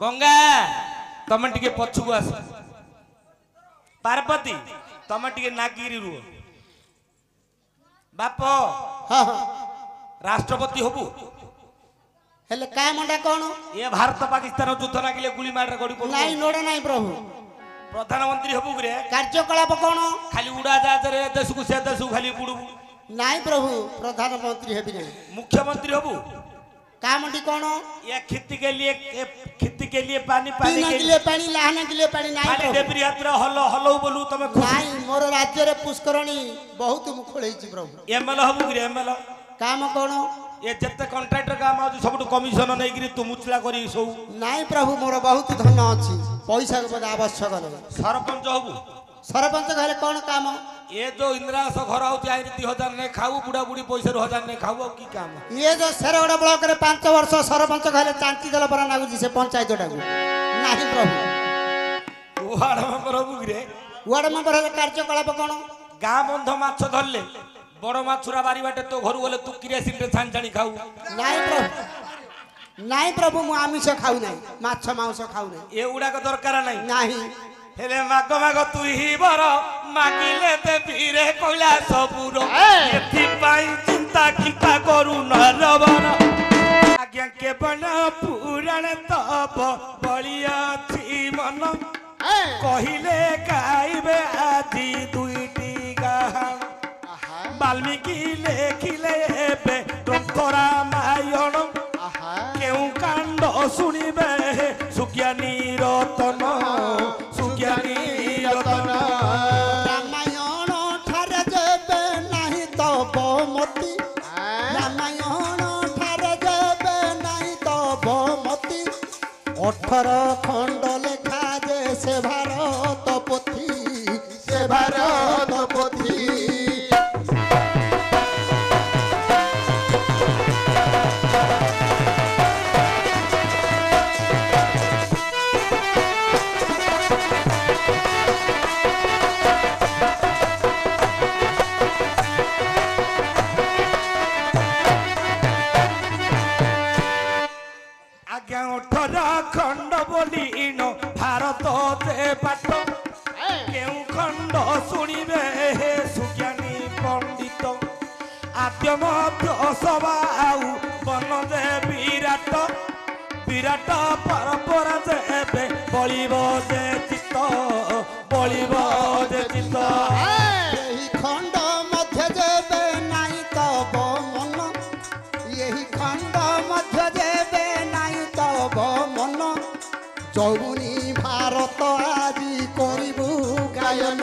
गंगा तमें टिके पछुक आस पार्वती तमें टिके नागिरी रुह बाप राष्ट्रपति हबु हेले काय मंडा कोन ये भारत पाकिस्तान युद्ध नागिले गुली मार गड़ी पड़ू नाही नोडा नाही प्रभु प्रधानमंत्री हबु रे कार्यकलाप कोन खाली उड़ा जहाज रे देश को से देश खाली बुड़ू नाही प्रभु प्रधानमंत्री हेबि नहीं मुख्यमंत्री हबु का मंडी कोन ये खेती के लिए पानी पानी के लिए पानी लाहना के लिए पानी नाही खाली डेबरी यात्रा हलो हलो बोलू तमे नाही मोर राज्य रे पुष्करणी बहुत मुखळै छि प्रभु एमएल हबु रे एमएल काम कोन ये जत्ते कॉन्ट्रैक्टर काम आ सब कमिशन नै गिरी तू मुचला करी सो नाही प्रभु मोर बहुत धन अछि पैसा के बड़ा आवश्यक नै सरपंच हबु सरपंच घरे कोन काम ये जो इंदिरावास घर आउती आई 2000 ने खाऊ बुढ़ा बुढ़ी पैसा 1000 ने खाऊ की काम ये जो सेरगड़ा ब्लॉक रे 5 वर्ष सरपंच घरे चांची दल पर लागु जी से पंचायत टाकू नाही प्रभु वार्ड मेंबर हबु रे वार्ड मेंबर रे कार्यकलाप कोन गां बंध माछ धरले बड़ माछुरा बारी बाटे तो घर गले तू किरासिन रे छान छानी खाऊ नाही प्रभु मु आमिष खाऊ नाही माछ मांस खाऊ नाही ए उडा को दरकार नाही नाही हेले माग माग तू ही बर मागिले ते बीरे कोइला सबुरो एथि पाई चिंता किपा करू नरबर आज्ञा के बन पुराण तप बलिया थी मन कहिले गाइबे आदि दुईटी गान वाल्मीकि लेखिले एबे ग्रंथरा मायण केउ कांड सुनिबे सुज्ञानी रतन रामायण ठारे जेबे नाही तब मति रामायण ठारे जेबे नाही तब मति 18 खंड लेखा जे से भारत पोथी खंड बोली भारत दे पाठ केउ खंड शुणवे सुज्ञानी पंडित आद्य मध्य सभा आउ बन दे विराट विराट परंपरा जेबे बलिब जे चित्त बलिब जे चित्त यही खंड मध्य जेबे नाही तब मन यही खंड मध्य जेबे नाही तब मन चौमुनी भारत आदि करिबु गायन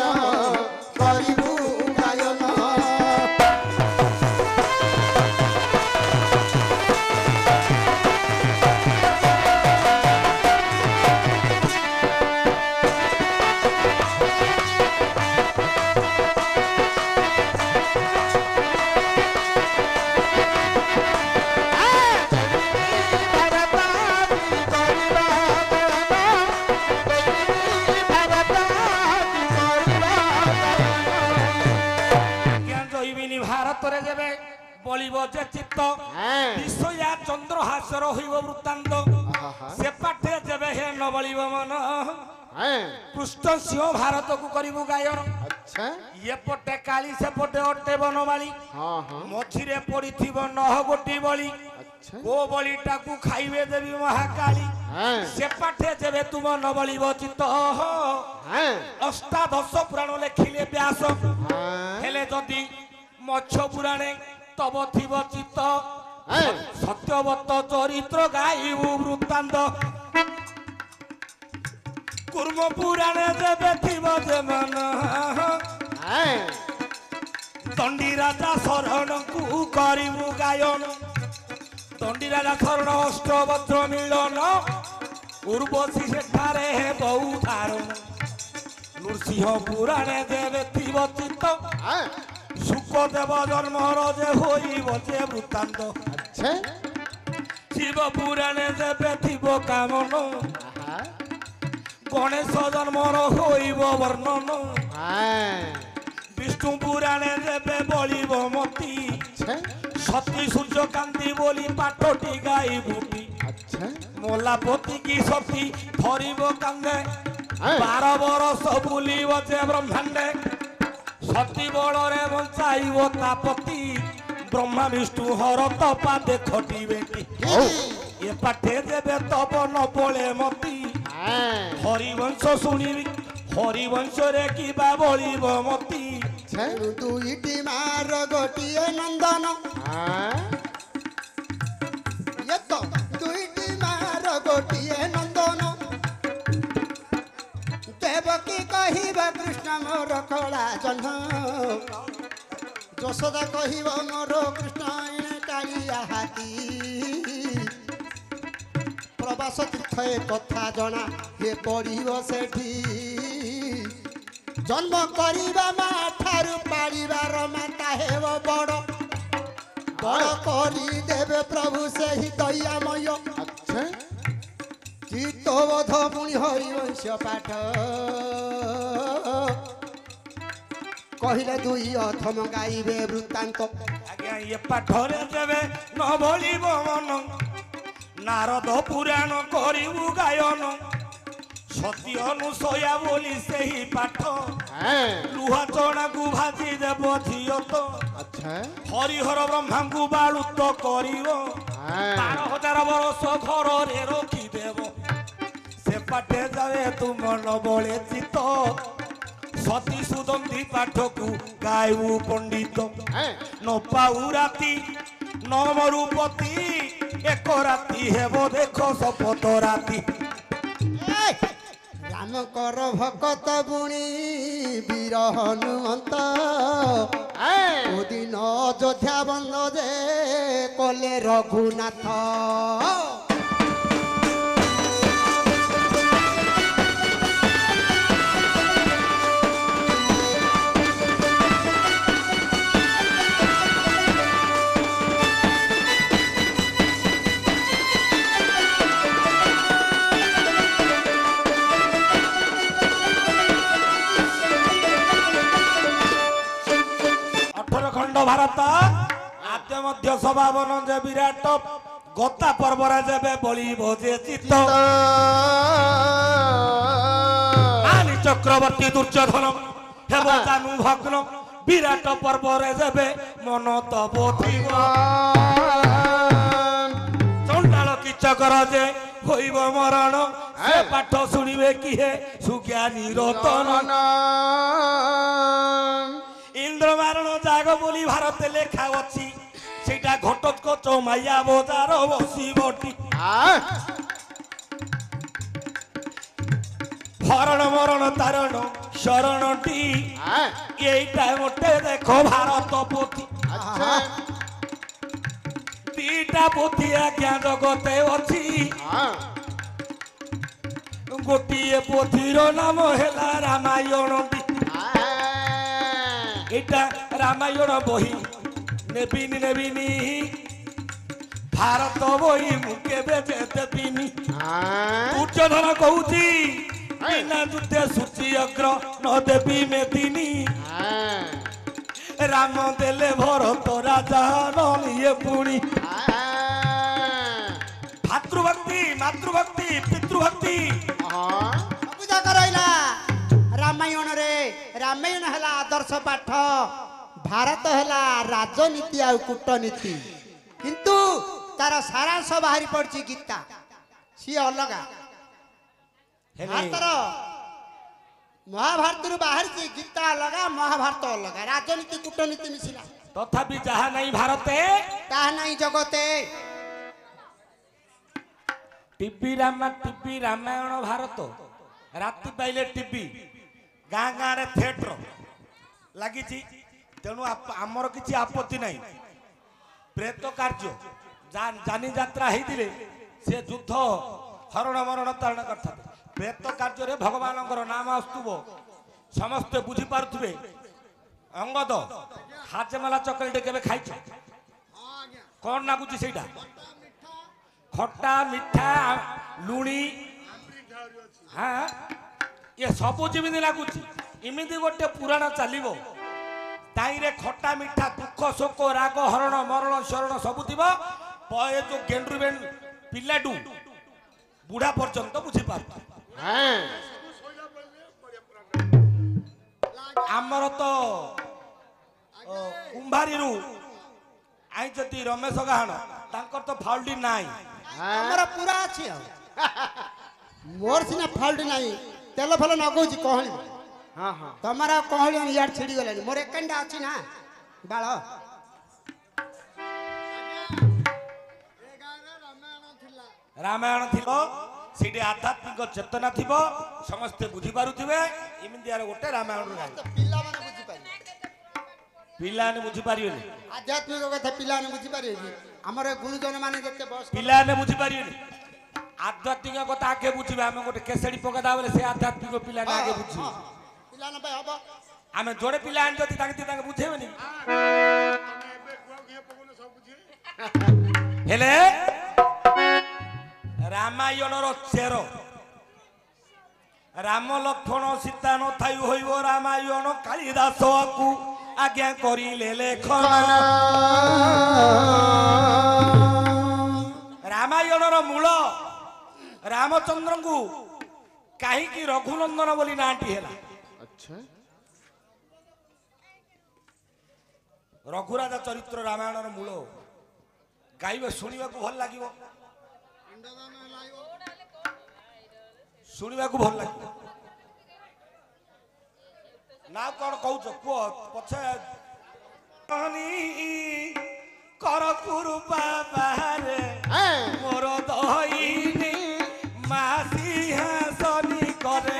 बलिब जे चित्त विषया चंद्रहासर होइब वृत्तांत से पाठे जेबे हे न बलिब मन कृष्ण सिंह भारत को करिबु गायन अच्छा ये पटे काली से पटे अटे बनवाली मछिरे पड़िथिब नह गोटी बली को बलिटा को खाइबे देवी महाकाली से पाठे जेबे तुम न बलिब चित्त अष्टादश पुराण लेखिले व्यास हेले जदी मत्स्य पुराणे तब थिब चित्त सत्यवत चरित्र गाइबु वृत्तांत कुर्म पुराणे जेबे थिब जे मन दंडी राजा शरण को करिबु गायन दंडी राजा शरण अष्टवज्र मिलन उर्वशी सेठारे बहु धारण नृसिंह पुराणे जेबे थिब चित्त सुखदेव जन्म जे होइब जे वृत्तांत अच्छा शिव पुराणे जेबे थिब कामन गणेश जन्म होइब वर्णन विष्णु पुराणे जेबे बलिब मती सती सूर्यकांति बोली पाठटी गाइबुटी अच्छा मोला पोती की सती धरिब कांदे 12 बरस बुलिब जे ब्रह्मांडे सती बड़े बंचाइब तापति ब्रह्मा विष्णु हरत पादे खटिबे ए पाठे देवे तब न बोले मती हरिवंश शुणिबी हरिवंश रे की बोलिब मती दुईटी मार गोटिए नंदन ये तो दुईटी मार गोटिए नंदन देवकी कहिब कृष्ण मोर कला जन्म यशोदा कहिब मोर कृष्ण एणे कालिया हाथी प्रवास तीर्थ ए कथा जना हे पढ़िब सेठी जन्म करिबा मा ठारू पाड़ीबार माता हेब बड़ बड़ करी देवे प्रभु से ही दयामय अच्छा चित्तबोध पुणी हरिवंश पाठ कहले दुई अथम गाइबे वृत्तांत आज्ञा ये पाठरे देवे न बोलिब मन नारद पुराण करिबु गायन सती अनुसया बोली से ही पाठ लुहा चना को भाजी देव झियो तो अच्छा हरिहर ब्रह्मा को बालुत करियो 12,000 बरस घर रे रखी देव से पाठे जावे तू मन बले चित सती सुदंती पाठ को गायबू पंडित न पाऊ राति न मरुपति एक राति हेब देख शपथ राति राम कर भकत बुणी वीर हनुमंत दिन अयोध्या बंद जे कले रघुनाथ भारत आद्य मध्य सभावन जे विराट गता पर्वरे जेबे बलि भोजे चित्त आनी चक्रवर्ती दुर्योधन हेब जानु भग्न विराट पर्वरे जेबे मन तब थिब चंडाल किचकर जे होइब मरण से पाठ शुणिबे किहे सुज्ञानी रतन इंद्र मारण जाग बोली भारत लेखा अच्छी सेटा घटोत्कच माया बजार बसी बटी भरण मरण तारण शरणटी एटा मोटे देखो भारत पोथी दीटा पोथी आज्ञा जगते अच्छी गोटे पोथीर नाम है रामायण एटा रामायण बही नेबिनी नेबिनी भारत बही मुके बेचे देबिनी दुर्योधन कहूची बिना युद्धे सूची अग्र न देवी मेदिनी राम देले भरत राजा निये पुणी भातृभक्ति मातृभक्ति पितृभक्ति पूजा करैला रामायण रे रामायण हला आदर्श पाठ भारत हला राजनीति आ कूटनीति किंतु तार सारांश बाहरी पड़ची गीता सी अलगा भारतर महाभारत बाहर गीता अलगा महाभारत अलगा राजनीति कूटनीति मिशिला तथापि जहा नहीं भारते ताहा नहीं जगते टीवी रामायण भारत राति पाइले टीवी गाँ गाँ रे थिएटर लगी तेणु आमर किसी आपत्ति नहीं प्रेत कार्य जानी यात्रा होते से युद्ध हरण मरण तारण करते प्रेत कार्य भगवान नाम आसुव समस्ते बुझी पारे अंगद हाजमाला चकलेट के खाई कौन लगुच से खट्टा मिठा लुणी हाँ ये सबू जमी लगुच इमिदी गोटे पुराण चलो ताईरे खट्टा मिठा दुख शोक राग हरण मरण शरण सबू थी जो गेंड्रु ପିଲାଠୁ ବୁଢା ପର୍ଯ୍ୟନ୍ତ ବୁଝିପାରୁଛୁ। ଆମର ତ କୁମ୍ଭାରୀରୁ ଆଇଛନ୍ତି ରମେଶ ଗାହାଣ, ତାଙ୍କର ତ ଫାଉଲ୍ଟି ନାହିଁ। ଆମର ପୁରା ଅଛି ଆଉ ମୋର ସିନା ଫାଉଲ୍ଟି ନାହିଁ, ତେଲ ଫେଲ ନଗଉଛି କହଳି। ତମର କହଳି ଇଆଡେ ଛିଡି ଗଲାଣି, ମୋର ଏକାଣ୍ଡା ଅଛି ନା ବାଳ। ରାମାୟଣ ଥିବ, ସେଠି ଆଧ୍ୟାତ୍ମିକ ଚେତନା ଥିବ, ସମସ୍ତେ ବୁଝିପାରୁଥିବେ। ଏମିତିଆର ଗୋଟେ ରାମାୟଣ ପିଲାମାନେ ବୁଝିପାରିବେ, ପିଲାମାନେ ବୁଝିପାରିବେନି। ଆଧ୍ୟାତ୍ମିକ କଥା ପିଲାମାନେ ବୁଝିପାରିବେ କି? ଆମର ଗୁରୁଜନ ମାନେ ଯେତେ ବୟସ ପିଲାମାନେ ବୁଝିପାରିବେନି। ଆଧ୍ୟାତ୍ମିକ କଥା ଆଗେ ବୁଝିବେ। ଆମେ ଗୋଟେ କେସେଡି ପକେଇଦା ବୋଲେ ସେ ଆଧ୍ୟାତ୍ମିକ ପିଲାମାନେ ଆଗେ ବୁଝିବେ। ପିଲାଙ୍କ ପାଇଁ ହବ। ଆମେ ଯୋଡ଼େ ପିଲା ଆଣିଛନ୍ତି ତାଙ୍କେ ବୁଝେଇବେନି। ହେଲେ ରାମାୟଣର ଚେର ରାମ ଲକ୍ଷ୍ମଣ ସୀତା ନଥାଇ ହୋଇବ ରାମାୟଣ କାଳିଦାସ ଆକୁ ଆଜ୍ଞା କରିଲେ ଲେଖନ। ରାମାୟଣର ମୂଳ ରାମଚନ୍ଦ୍ରଙ୍କୁ କାହିଁକି ରଘୁନନ୍ଦନ ବୋଲି ନାଁଟି ହେଲା? ରଘୁରାଜ ଚରିତ୍ର ରାମାୟଣର ମୂଳ। ଗାଇବେ, ଶୁଣିବାକୁ ଭଲ ଲାଗିବ, ଶୁଣିବାକୁ ଭଲ ଲାଗିବ ନା? କଣ କହୁଛ କୁହ ପଛେ। କର କୁରୁପା ବାହାରେ ମୋର ଦଇନି ମାସି ହାସନି କରେ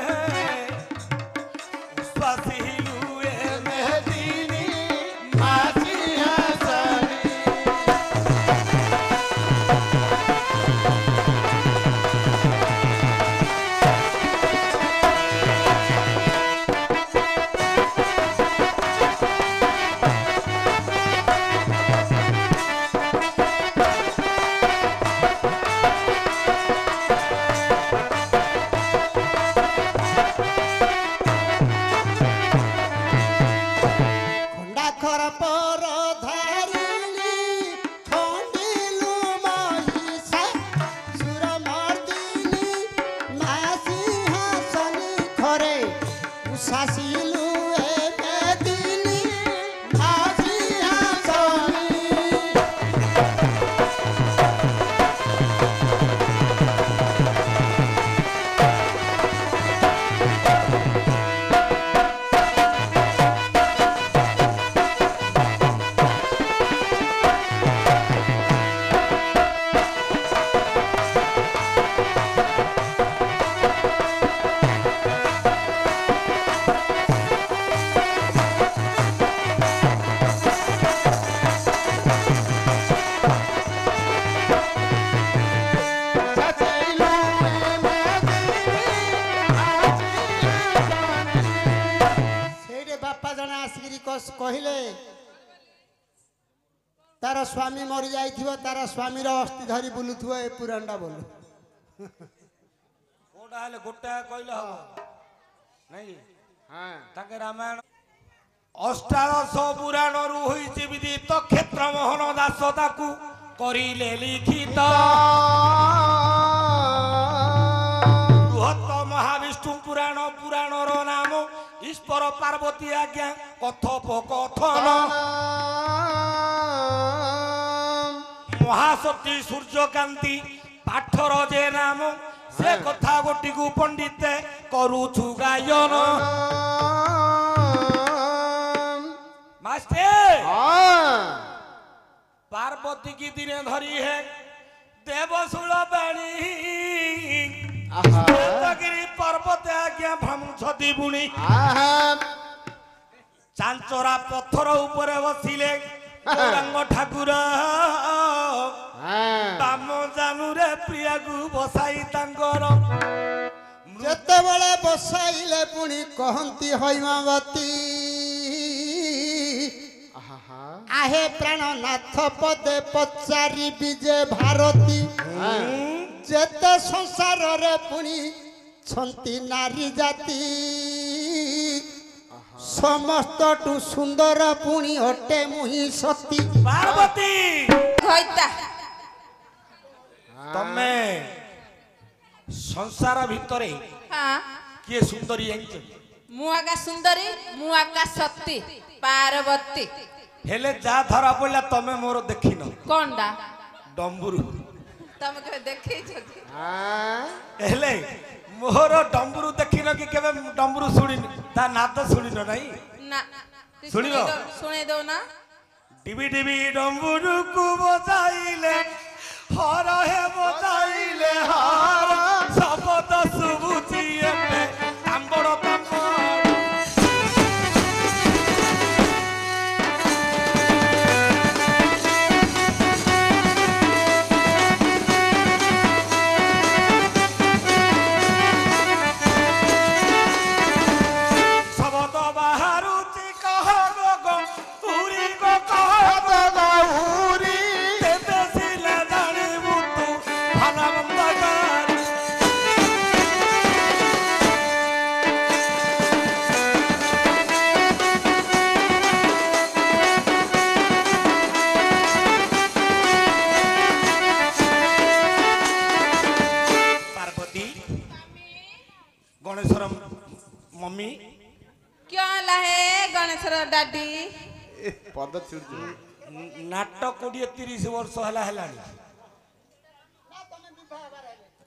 କହିଲେ तार स्वामी मरी जाई तार स्वामी अस्थि धरी बुलुथुव ए पुराणटा बोल कोटा हेले गोटा कहले हो नहीं हां ताके रामायण अष्टादश पुराण रु होईछि विदित क्षेत्र मोहन दास ताकू करिले लिखित बृहत महाविष्णु पुराण पुराणर नाम ईश्वर पार्वती आज्ञा कथोपकथन महाशक्ति सूर्यकांति पाठर जे नाम से कथा गोटी को पंडित करूछु गायन मास्टर पार्वती की दिने धरी है देवशूल बाणी गिरी पर्वत आज्ञा भ्रमछति बुणी चांचरा पत्थर उपरे बसिले गौरांग ठाकुर बाम जानूरे प्रिया को बसाई तांगर जते बेले बसाइले पुणी कहंती हैमावती आहे प्राणनाथ पदे पचारि विजय भारती जेते संसार रे पुणी छंती नारी जाति समस्त टू सुंदर पुणी हटे मुही सती पार्वती होइता ତମେ ସଂସାର ଭିତରେ हाँ କିଏ ସୁନ୍ଦରୀ ଜାଣିଛ? ମୁଁ ଆକା ସୁନ୍ଦରୀ ମୁଁ ଆକା ସତୀ ପାର୍ବତୀ ହେଲେ ଯା ଧରା ପଡିଲା ତମେ ମୋର ଦେଖିନ କଣଟା ଡମ୍ବୁରୁ। ତମେ କେବେ ଦେଖେଇଛ କି ହେଲେ ମୋର ଡମ୍ବୁରୁ ଦେଖିନ କି କେବେ ଡମ୍ବୁରୁ ଶୁଣିନି ତା ନାଦ ଶୁଣିନ ନାଇଁ? ନା ଶୁଣିବ? ଶୁଣେଇ ଦଉ ନା ডিবি ডিবি ডম্বুরুকু বজাইলে হর হে বজাইলে হর শব্দ শুভুচি এতে তাম্বড় তাম্বড়। শব্দ বাহারুচি কহ গো উড়ি গো কহ গৌরী তেতে ছিলে জানিবু তু ভালো মন্দ গান। পার্বতী গণেশর মম্মি क्यों लहे गणेशर डाडी पद चिड़ु नाट 20-30 वर्ष हेलानी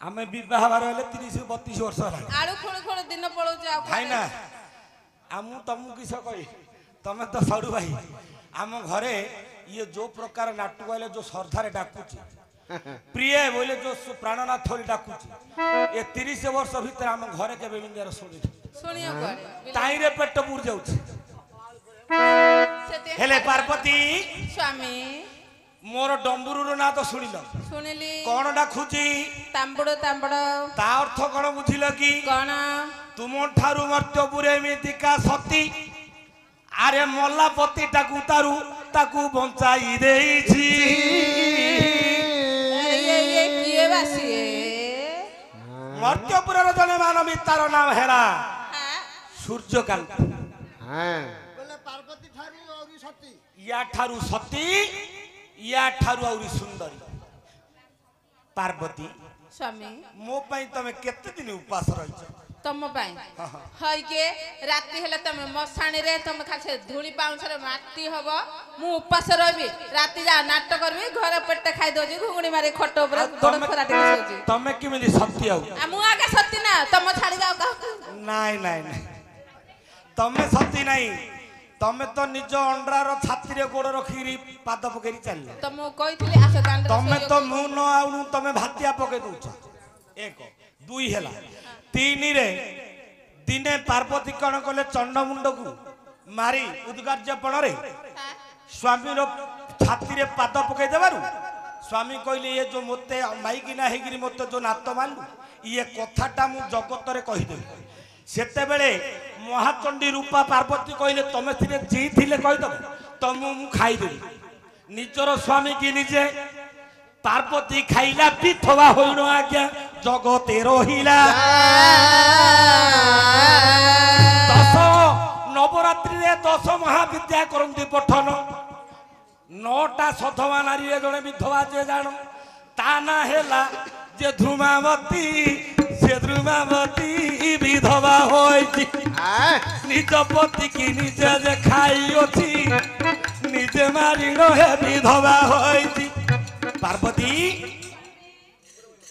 आमे विवाह बार हेले 30-32 वर्ष हेलानी आड़ू खुणु खुणु दिन पळौछ आ भाई ना आमु तुमको किस कही तमे तो सड़ू भाई आम घरे ये जो प्रकार नाटक वाले जो श्रद्धारे डाकुची प्रिय बोले जो प्राणनाथ थोड़ी डाकुची ये 30 वर्ष भीतर आम घरे के बेबिंदियार सुनी सुनियो करे ताईरे पेट पुर जाउछ। सेते हेले पार्वती स्वामी मोर डम्बुरुर ना तो सुनिल सुनिली कौन डाकुची तांबड़ तांबड़ ता अर्थ कौन बुझिल कि कौन तुम ठारू मर्त्यपुरे एमितिका सती आरे मल्ला पति टाकू तारू ताकू बंचाई देइछि। ये किए बासी मर्त्यपुरर जने मानवी तार नाम हेला हां सूर्यकांत। हाँ बोले पार्वती ठारू औरी सती या ठारू सती या ठारू औरी सुंदरी पार्वती स्वामी मो पई तमे केते दिन उपास रहिछ? तम पाई हई के राती हेले तमे मसाणी रे तमे खासे धूली पाउछ रे माटी हबो मु उपास रहबी राती जा नाटक करबी घरे पेट खाइ दोजी घुंगडी मारी खट ऊपर गोड़ फराटी सोजी तमे किमिली सत्य आउ आ मु आगे सती ना तम छाड़ी जाओ का नाई नाई नाई तमे सती नाही तमे तो निज अंडरार छाती रे गोड़ रखिरी पाद पकेरी चलले तो मु कहितली आस दांड तमे तो मु न आउनु तमे भातिया पके दउछ। एक दुई हेला तीन रे दिने पार्वती कण कले चंडमुंड को मारी उद्गार्यपण रे स्वामी रो छाती रे पाद पके देबारु स्वामी कहले ये जो मते माइकिना हेगिरी मते जो नात मानलु ये कथाटा मु जगत रे कहि देबी सेते बेले महाचंडी रूपा पार्वती कहले तमे थिरे जी थिले कहि दब तम मु खाइ देबी निजर स्वामी की निजे पार्वती खाइला पिथवा होइनो आज्ञा जगते रहिला। दश नवरात्रि रे 10 महाविद्या करंती पठन 9टा सधवा नारी रे जणे विधवा जे जानो ता ना हेला जे ध्रुमावती से ध्रुमावती विधवा होइछि निज पति की निजे जे खाइ अछि निजे मारी रहे विधवा होइछि। पार्वती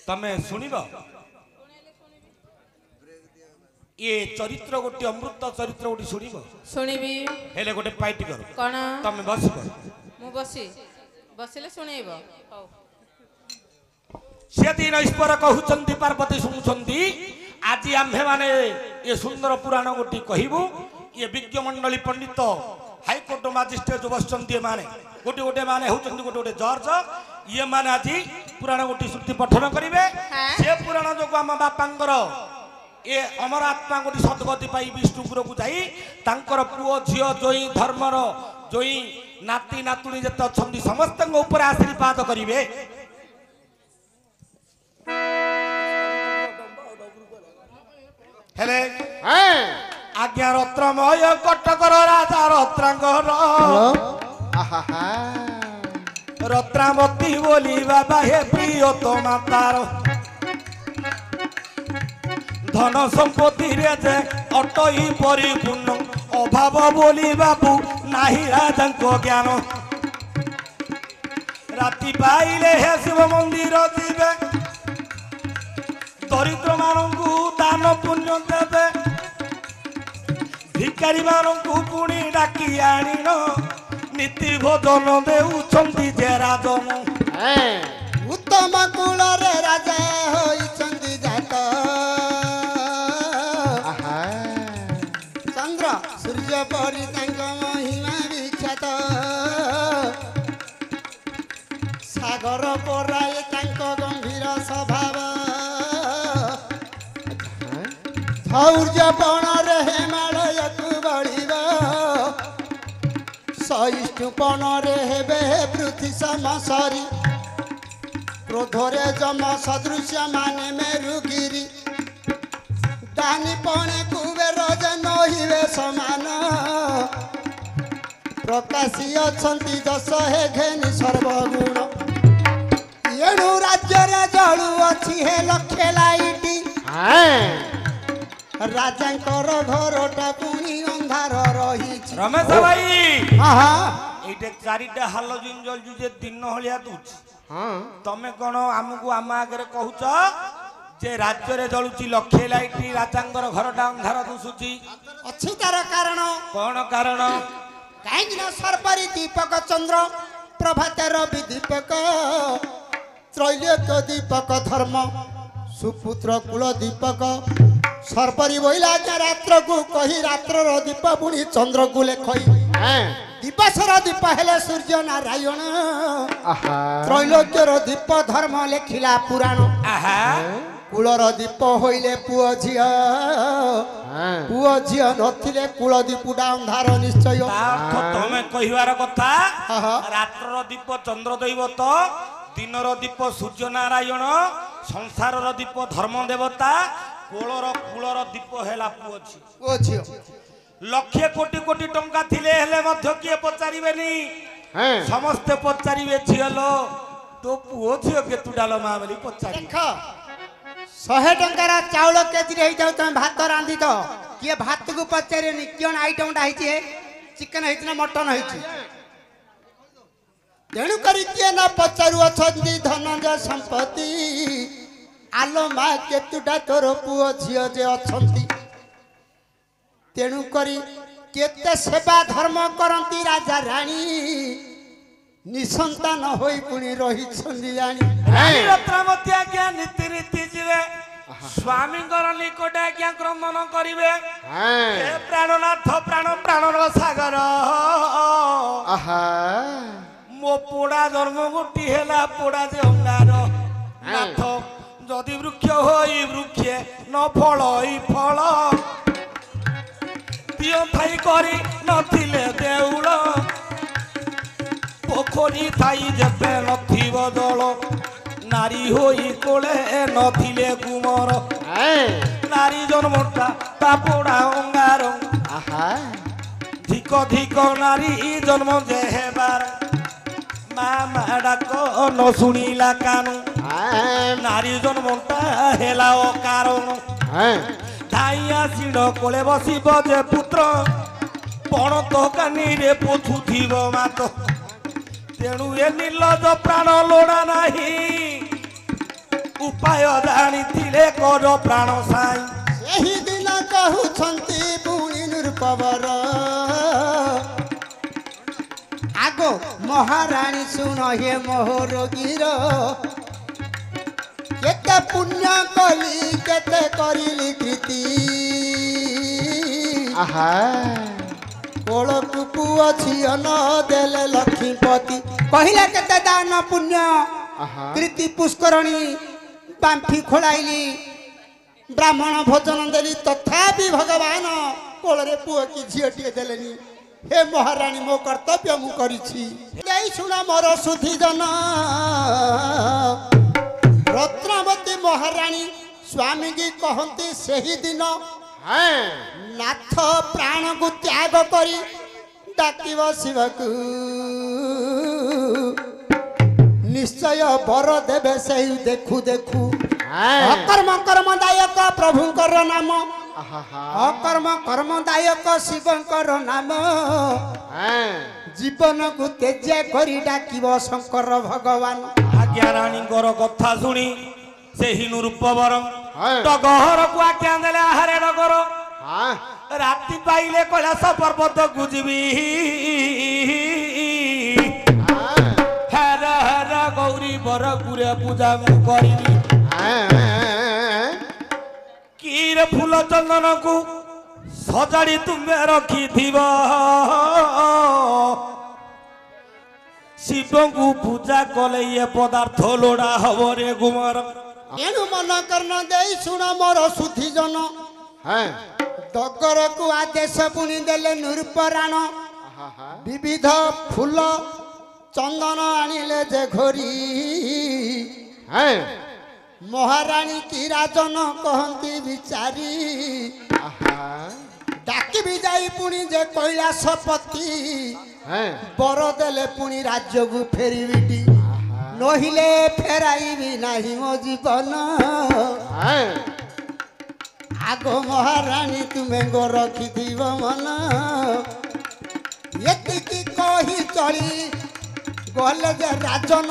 तमे सुनिब ये चरित्र गोटे अमृत चरित्र गोटे सुनिब सुनिबी हेले गोटे पाइटी कर कोन तमे बसिब मु बसी बसिले सुनेइबो हौ से दिन ईश्वर कहउचंती पार्वती सुनुचंती आज आम्भे माने ये सुंदर पुराण गोटी कहबू ये विज्ञ मंडली पंडित हाईकोर्ट मजिस्ट्रेट जो बसचंती माने गोटे गोटे माने होचंती गोटे गोटे जज ये माने आज पुराण गोटी श्रुति पठन करिवे से पुराण जो आम बापांकर ये अमर आत्मा गोटी सद्गति पाई विष्णुपुर को जाई तांकर पुओ झियो जोई धर्मर जोई नाती नातुणी जते अछंती समस्त ऊपर आशीर्वाद करिवे। हेले आज्ञा रत्नमय कटकर राजा रत्नांगर ରତ୍ନାବତୀ ବୋଲି ବାବା ହେ ପ୍ରିୟତମା ତାର ଧନ ସମ୍ପତ୍ତିରେ ଯେ ଅଟଇ ପରିପୂର୍ଣ୍ଣ ଅଭାବ ବୋଲି ବାବୁ ନାହିଁ ରାଜାଙ୍କ ଜ୍ଞାନ ରାତି ପାଇଲେ ହେ ଶିବ ମନ୍ଦିର ଯିବେ ଦରିଦ୍ର ମାନଙ୍କୁ ଦାନ ପୁଣ୍ୟ ଦେବେ ଭିକାରୀ ମାନଙ୍କୁ ପୁଣି ଡାକି ଆଣିନ ନୀତି ଭୋଜନ ଦେଉଛନ୍ତି ଯେ ରାଜନ ଉତ୍ତମ କୁଳରେ ରାଜା ହୋଇଛନ୍ତି ଜାତ ଚନ୍ଦ୍ର ସୂର୍ଯ୍ୟ ପରି ତାଙ୍କ ମହିମା ବିଖ୍ୟାତ ସାଗର ପରାଏ ତାଙ୍କ ଗମ୍ଭୀର ସ୍ୱଭାବ ଧୈର୍ଯ୍ୟ ବଣରେ ହିମାଳୟକୁ ବଳିବ ସହିଷ୍ଣୁପଣରେ ହେବେ ପୃଥ୍ୱୀ ସମସରି କ୍ରୋଧରେ ଯମ ସଦୃଶ୍ୟ ମାନେ ମେରୁଗିରି ଦାନି ପଣେ କୁବେର ଯେ ନହିବେ ସମାନ ପ୍ରକାଶୀ ଅଛନ୍ତି ଯଶ ହେ ଘେନି ସର୍ବଗୁଣ ଏଣୁ ରାଜ୍ୟରେ ଜଳୁଅଛି ହେ ଲକ୍ଷେ ଲାଇଟି ରାଜାଙ୍କର ଘରଟା ପୁଣି ଅନ୍ଧାର ରହିଛି ରମେଶ ଭାଇ ଏଇଟା ଚାରିଟା ହାଲୋଜିନ ଜଳୁଛି ଯେ ଦିନ ଭଳିଆ ଦଉଛି ତମେ କଣ ଆମକୁ ଆମ ଆଗରେ କହୁଛ ଯେ ରାଜ୍ୟରେ ଜଳୁଛି ଲକ୍ଷେ ଲାଇଟ ରାଜାଙ୍କର ଘରଟା ଅନ୍ଧାର ଦିଶୁଛି ଅଛି ତାର କାରଣ କଣ କାରଣ କାହିଁକି ନା ସର୍ବରି ଦୀପକ ଚନ୍ଦ୍ର ପ୍ରଭାତର ବି ଦୀପକ ତ୍ରୈଲୋକ୍ୟ ଦୀପକ ଧର୍ମ ସୁପୁତ୍ର କୁଳ ଦୀପକ ସର୍ବରି ବୋଇଲା ରାତ୍ରକୁ କହି ରାତ୍ରର ଦୀପ ପୁଣି ଚନ୍ଦ୍ରକୁ ଲେଖଇ ଦିବସର ଦୀପ ହେଲେ ସୂର୍ଯ୍ୟ ନାରାୟଣ ତ୍ରୈଲୋକ୍ୟର ଦୀପ ଧର୍ମ ଲେଖିଲା ପୁରାଣ କୁଳର ଦୀପ ହଇଲେ ପୁଅ ଝିଅ ନଥିଲେ କୁଳ ଦୀପଟା ଅନ୍ଧାର ନିଶ୍ଚୟ ତମେ କହିବାର କଥା ରାତ୍ରର ଦୀପ ଚନ୍ଦ୍ର ଦୈବତ ଦିନର ଦୀପ ସୂର୍ଯ୍ୟ ନାରାୟଣ ସଂସାରର ଦୀପ ଧର୍ମ ଦେବତା କୁଳର ଦୀପ ହେଲା ପୁଅ ଝିଅ ଲକ୍ଷେ କୋଟି କୋଟି ଟଙ୍କା ଥିଲେ ହେଲେ ମଧ୍ୟ କିଏ ପଚାରିବେନି ସମସ୍ତେ ପଚାରିବେ ଝିଅ ଲୋ ତୋ ପୁଅ ଝିଅ କେତୁଟା ଲୋ ମା ବୋଲି ପଚାରିବେ 100 ଟଙ୍କାର ଚାଉଳ କେଜିରେ ହେଇଯାଉ ତମେ ଭାତ ରାନ୍ଧି ତ କିଏ ଭାତକୁ ପଚାରେନି କିଅଣ ଆଇଟମଟା ହେଇଛି ଚିକେନ ହେଇଛି ନା ମଟନ ହେଇଛି ତେଣୁ କରି କିଏ ନା ପଚାରୁ ଅଛନ୍ତି ଧନଞ୍ଜୟ ସମ୍ପତ୍ତି ଆଲୋ ମା କେତୁଟା ତୋର ପୁଅ ଝିଅ ଯେ ଅଛନ୍ତି ତେଣୁ କରି କେତେ ସେବା ଧର୍ମ କରନ୍ତି ରାଜା ରାଣୀ ନିସନ୍ତାନ ହୋଇ ପୁଣି ରହିଛନ୍ତି ଜାଣି ରତ୍ନାବତୀ ଆଜ୍ଞା ନୀତି ରୀତି ଯିବେ ସ୍ୱାମୀଙ୍କର ନିକଟ ଆଜ୍ଞା କ୍ରମଣ କରିବେ ପ୍ରାଣନାଥ ପ୍ରାଣର ସାଗର ମୋ ପୋଡା ଜନ୍ମ ଗୋଟି ହେଲା ପୋଡା ଯେ ଅଙ୍ଗାର ନାଥ ଯଦି ବୃକ୍ଷ ହୋଇ ବୃକ୍ଷେ ନ ଫଳ ଫଳ ଦିଅ ଥାଇ କରି ନଥିଲେ ଦେଉଳ ପୋଖରୀ ଥାଇ ଯେବେ ନଥିବ ଜଳ ନାରୀ ହୋଇ କୋଳେ ନଥିଲେ କୁମର ନାରୀ ଜନ୍ମଟା ତା ପୋଡା ଅଙ୍ଗାର ଧିକ ଧିକ ନାରୀ ଜନ୍ମ ଯେ ହେବାର ମା ଡାକ ନ ଶୁଣିଲା କାନୁ ନାରୀ ଜନ୍ମଟା ହେଲା ଅକାରଣ ଧାଇ ଆସିଲ କୋଳେ ବସିବ ଯେ ପୁତ୍ର ପଣ ତ କାନିରେ ପୋଛୁଥିବ ମାତ ତେଣୁ ଏ ନିର୍ଲଜ ପ୍ରାଣ ଲୋଡ଼ା ନାହିଁ ଉପାୟ ଜାଣିଥିଲେ କର ପ୍ରାଣ ସାଇ ସେହି ଦିନ କହୁଛନ୍ତି ପୁଣି ନୃପବର ଆଗ ମହାରାଣୀ ଶୁଣ ହେ ମୋହରୋଗୀର କେତେ ପୁଣ୍ୟ କଲି କେତେ କରିଲି କୀର୍ତ୍ତି କୋଳକୁ ପୁଅ ଝିଅ ନ ଦେଲେ ଲକ୍ଷ୍ମୀପତି କହିଲେ କେତେ ଦାନ ପୁଣ୍ୟ କୀର୍ତ୍ତି ପୁଷ୍କରଣୀ ବାମ୍ଫି ଖୋଳାଇଲି ବ୍ରାହ୍ମଣ ଭୋଜନ ଦେଲି ତଥାପି ଭଗବାନ କୋଳରେ ପୁଅ କି ଝିଅଟିଏ ଦେଲେନି हे महारानी मो कर्तव्य मु करिछि एई सुना मोर सुधीजन रत्नावती महारानी स्वामी जी कहंती सही दिन नाथ प्राण को त्याग करी डाकिव शिव को निश्चय बर देवे से देखु देखु अकर्म कर्मदायक प्रभुंकर नाम अकर्म कर्मदायक शिवंकर नाम जीवन को तेज करी डाकिब शंकर भगवान आज्ञा राणीଙ୍କର କଥା ଶୁଣି ସେହି ନୃପବର ଟଗହରକୁ ଆଜ୍ଞା ଦେଲେ ଆହାରେ ଡଗର ରାତି ପାଇଲେ କୈଳାସ ପର୍ବତକୁ ଯିବି ହର ହର ଗୌରୀ ବର ଗୁରେ ପୂଜା ମୁଁ କରିବି କିରେ ଫୁଲ ଚନ୍ଦନକୁ ସଜାଡ଼ି ତୁମେ ରଖିଥିବ ଶିବଙ୍କୁ ପୂଜା କଲେ ଏ ପଦାର୍ଥ ଲୋଡ଼ା ହବ ରେ ଗୁମର ଏଣୁ ମନ କର୍ଣ୍ଣ ଦେଇ ଶୁଣ ମୋର ସୁଧି ଜନ ଡଗରକୁ ଆଦେଶ ପୁଣି ଦେଲେ ନୃପରାଣ ବିବିଧ ଫୁଲ ଚନ୍ଦନ ଆଣିଲେ ଯେ ଘୋରି ମହାରାଣୀ କି ରାଜନ କହନ୍ତି ବିଚାରି ଡାକିବି ଯାଇ ପୁଣି ଯେ କୈଳାସପତି बर देले पुणी राज्य को फेरिबिटी नहिले फेराइबी नाही मो जीवन आगो महारानी तुमे गो रखिथिब मन एतिकी कही चली गले जे राजन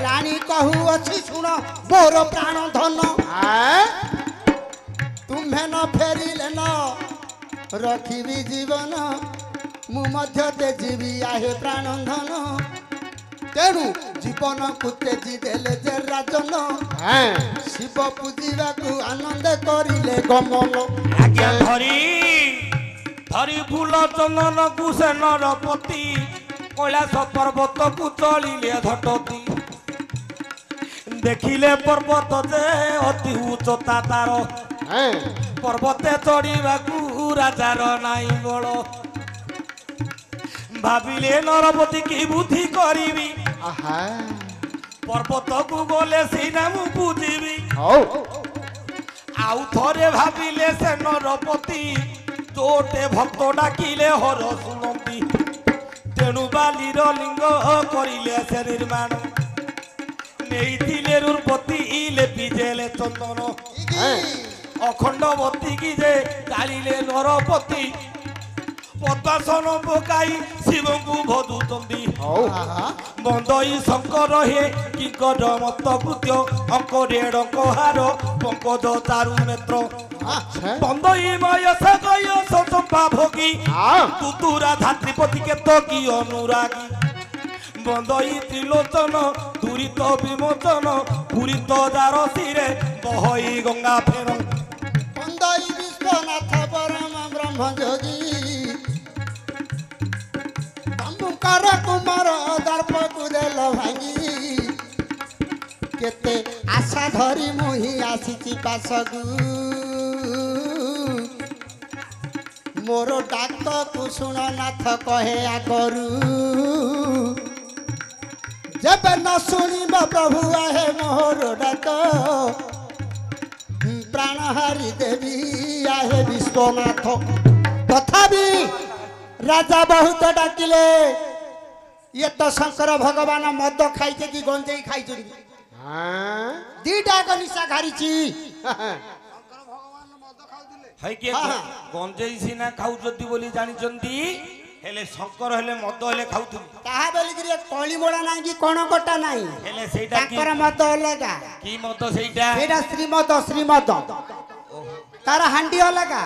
रानी कहू अछि सुन मोर प्राण धन तुम्हे न फेरिले न रखिबी जीवन मु मध्य तेजीबी आहे प्राण धन तेणु जीवन को तेजी देले जे राजन शिव पूजिबा को आनंद करिले गमन आज्ञा धरी फूल चंदन को से नरपति कैलास पर्वत को चलिले धटती देखिले पर्वत जे अति उच्चता तार पर्वते चढ़ा राजार नाई बल भाविले नरपति की बुद्धि करी पर्वत को गले सीना मु पूजिबी आउ थरे भाविले से नरपति तोटे भक्त डाकिले हर शुणती तेणु बालीर लिंग करिले से निर्माण नहीं नृपति लेपिजेले चंदन अखंडवती की जे डालिले नरपति पद्मासन पकाई शिव को भदुचंदी बंदई शंकर हे किंकर मत कृत्य अंकरे डंकहार पंकज चारु नेत्र बंदई मयस गयस चंपा भोगी तुतुरा धात्रीपति के तो की अनुरागी बंदई त्रिलोचन दूरित विमोचन पूरित दारसिरे बहई गंगा फेर बंदई विश्वनाथ परम ब्रह्म जोगी कर कुमार दर्प कुदेल भांगी केते आशा धरी मुही आसी पासगु मोर डाक कुसुण नाथ कहे आगरू जब न शुणब प्रभु आहे मोर डाक प्राणहारी देवी आहे विश्वनाथ तथापि राजा बहुत डाकिले ये तो शंकर भगवान मद खाई कि गंजेई खाई दीटा निशा घारी है के गंजेई सीना खाउजती बोली जानिचंती हेले शंकर हेले मद हेले खाउथु ताहा बोली कि कळी मोड़ा नाही कि कोण कटा नाही हेले सेटा की शंकर मद अलगा की मद सेटा सेटा श्रीमद तार हांडी अलगा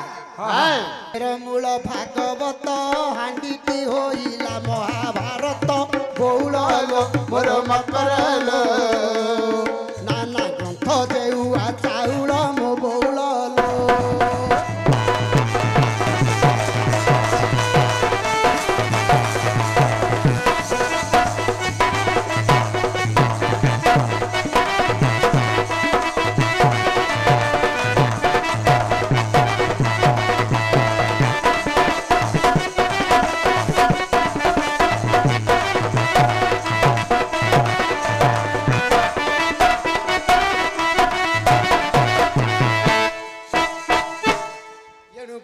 मूल भागवत हांडी होइला महाभारत गौल मोर मकरल नाना ग्रंथ देउआ चाउल मो बौल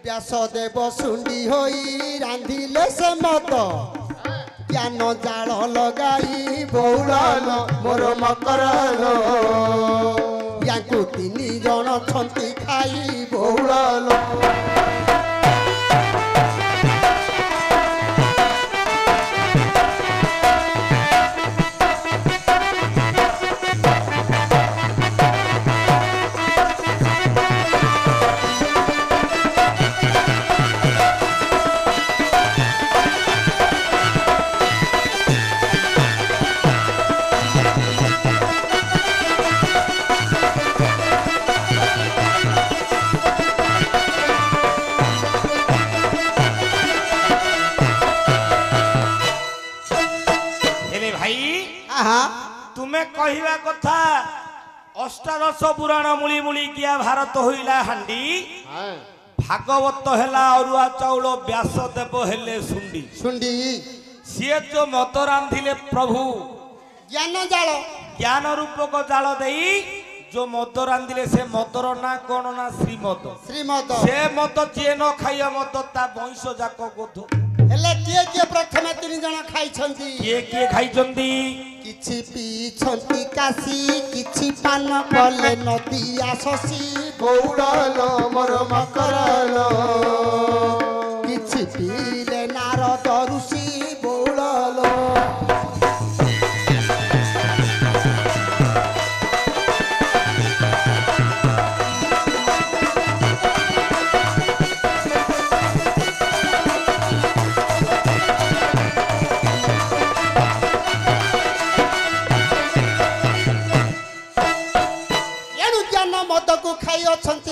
व्यास देव सुंडी होई रांधिले से मत ଜ୍ଞାନ ଜାଳ ଲଗାଇ ବଉଳନ ମୋର ମକରନ ୟାଙ୍କୁ 3 ଜଣ ଛନ୍ତି ଖାଇ ବଉଳନ तुमे कहवा कथा अष्टादश पुराण मूली मूली किया भारत होइला हांडी भागवत हेला अरुआ चाउल व्यासदेव हेले सुंडी सुंडी सीए जो मत रांधिले प्रभु ज्ञान रूपक जाल देई जो मद रांधिले से मदर ना कोन ना श्रीमद से मद जे न खाइया मद ता वंश जाक गोध हेले किए प्रथमे 3 जण खाइ छंती किए खाइ छंती किछि पी छंती काशी किछि पान कले नदी आससी बौड़ल मोर मकरल किछि पीले नारद ऋषि बौड़ल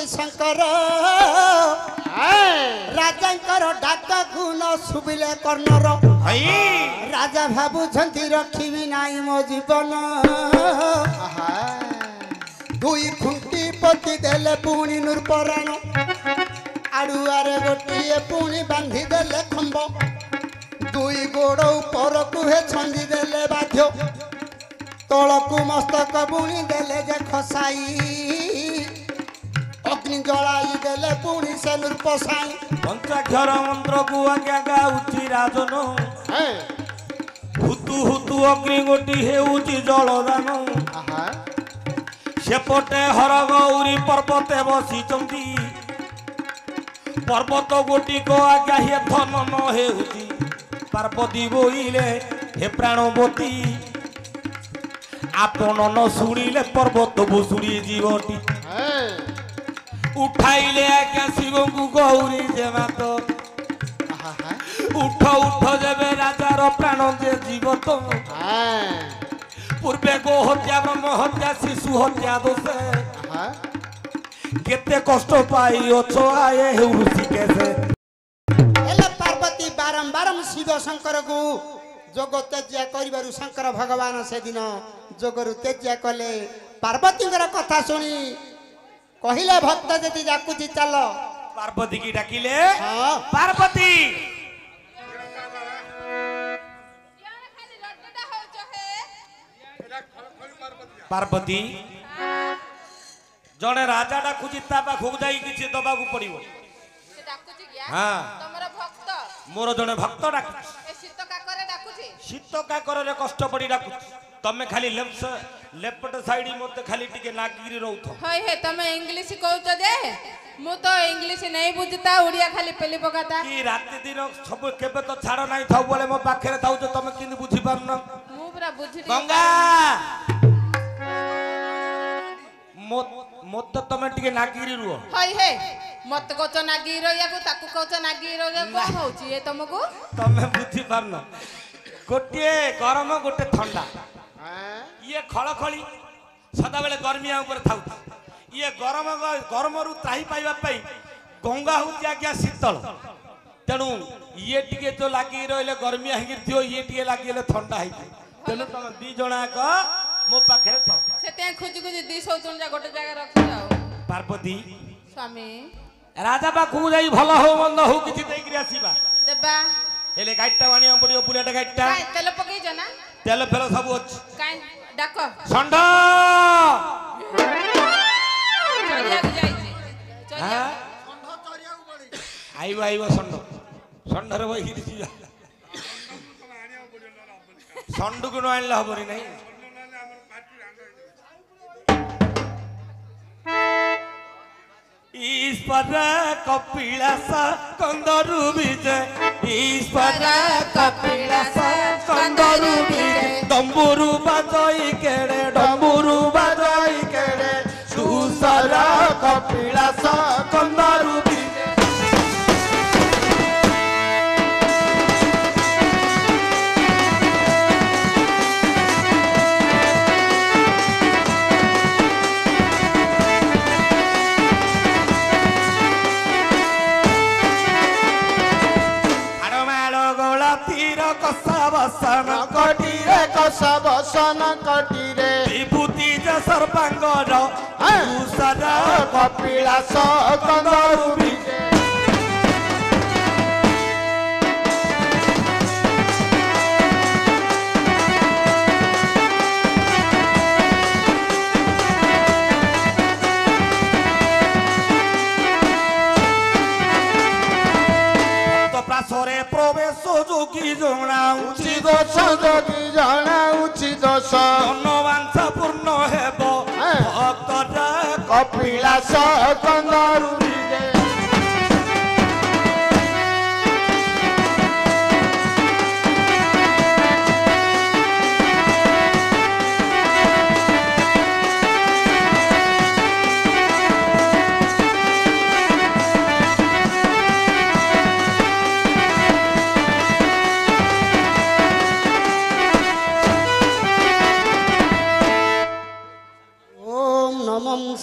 शंकर राजांकर डाक गुण सुबिले कर्णर राजा भाबु छंती रखिबी नाई मो जीवन 2 खुंटी पति देले पुणी नूरपराण आड़ुआरे गोटिए पुणी बांधी देले खंब 2 गोड़ ऊपर कुहे छंदी देले बाध्य तलकु मस्तक बुणी देले जे खसाई अग्नि जलाई देले पुणी से नृपसाई पंचाक्षर मंत्र को आज्ञा गाउची राजन हुतु हुतु अग्नि गोटी हेउची जलदान सेपटे हर गौरी पर्वते बसिचंती पर्वत गोटी को आज्ञा हे धन न हेउची पार्वती बोइले हे प्राणवती आपन न शुणिले पर्वत भुसुड़ी जीवटी उठाइले आज्ञा शिव को गौरी जे मात उठ उठ जेबे राजार प्राण जे जीवत पूर्वे गो हत्या ब्रह्म हत्या शिशु हत्या दोषे केते कष्ट पाई अछो आए ऋषि कैसे एले पार्वती बारंबार शिव शंकर को जोग त्याज्या करिबारु शंकर भगवान से दिन जोगरु त्याज्या कले पार्वती कथा सुनी कहिले भक्त जति जाकुची चल पार्वती की डाकिले पार्वती पार्वती जने राजा डाकुची ता पाखु जाई किछि दबाकू पड़िबो से डाकुची गया हां तमर भक्त मोर जने भक्त डाकुची ए शीत काकरे डाकुची शीत काकर रे कष्ट पड़ी डाकुची तमे खाली लेफ्ट साइड मते खाली टिके नागिरी रहउथो होय हे तमे इंग्लिश कहउतो जे मु तो इंग्लिश नहीं बुझता उड़िया खाली पेली पकाता की राति दिन सब केबे तो छाड़ नाही थाउ बोले मो पाखरे थाउ जो तमे किन बुझी पारन मु पूरा बुझी गंगा मत तमे टिके नागिरी रुओ होय हे मत कोच नागी रोया को ताकू कोच नागी रोया को होची ए तुमको तमे बुझी पारन गोटे गरम गोटे ठंडा ये खळखळी सदा बेले गर्मिया ऊपर थाउ ये गरम रु त्राही पाइबा पई गंगा होती आज्ञा शीतल तेणु ये टिके जो लागी रहले गर्मिया हिगिर थियो ये टिके लागिले ठंडा है तेणु तुम 2 जणा को मो पाखरे थाउ सेते खुजी खुजी 200 तुंजा गोटे जगह रख जाओ पार्वती स्वामी राजा पाखु जाई भलो हो मंद हो किछि देइकरी आसीबा देबा हेले गाइटा वाणी पड़ियो बुलेट गाइटा काई तेल पकई ज ना तेल फेल सब अछि काई डाको संड चलिया जाई छी चलिया संड चरिया पड़ी आइबो संड संडर बहिरी छी ଷଣ୍ଢକୁ ନ ଆଣିଲେ ହବନି ନାଇଁ। ଈଶ୍ୱର କପିଳାସ କନ୍ଦରୁ ବିଜେ ଈଶ୍ୱର କପିଳାସ କନ୍ଦରୁ ବିଜେ ଡମ୍ବୁରୁ ବାଜଇ କେଡ଼େ ଡମ୍ବୁରୁ ବାଜଇ କେଡ଼େ ସୁସର କପିଳାସ କନ୍ଦରୁ ବିଜେ। ବସନ କଟିରେ କଷ ବସନ କଟିରେ ବିଭୂତି ଯେ ସର୍ବାଙ୍ଗର ତୁଷାର କପିଳାସ କନ୍ଦରୁ ବିଜେ। ପ୍ରାସରେ ପ୍ରବେଶ ଯୋଗୀ ଜଣାଉଛି ଦୋଷ ଯୋଗୀ ଜଣାଉଛି ଦୋଷ ମନବାଞ୍ଛା ପୂର୍ଣ୍ଣ ହେବ ଭକ୍ତର କପିଳାସ କନ୍ଦରୁ ବିଜେ।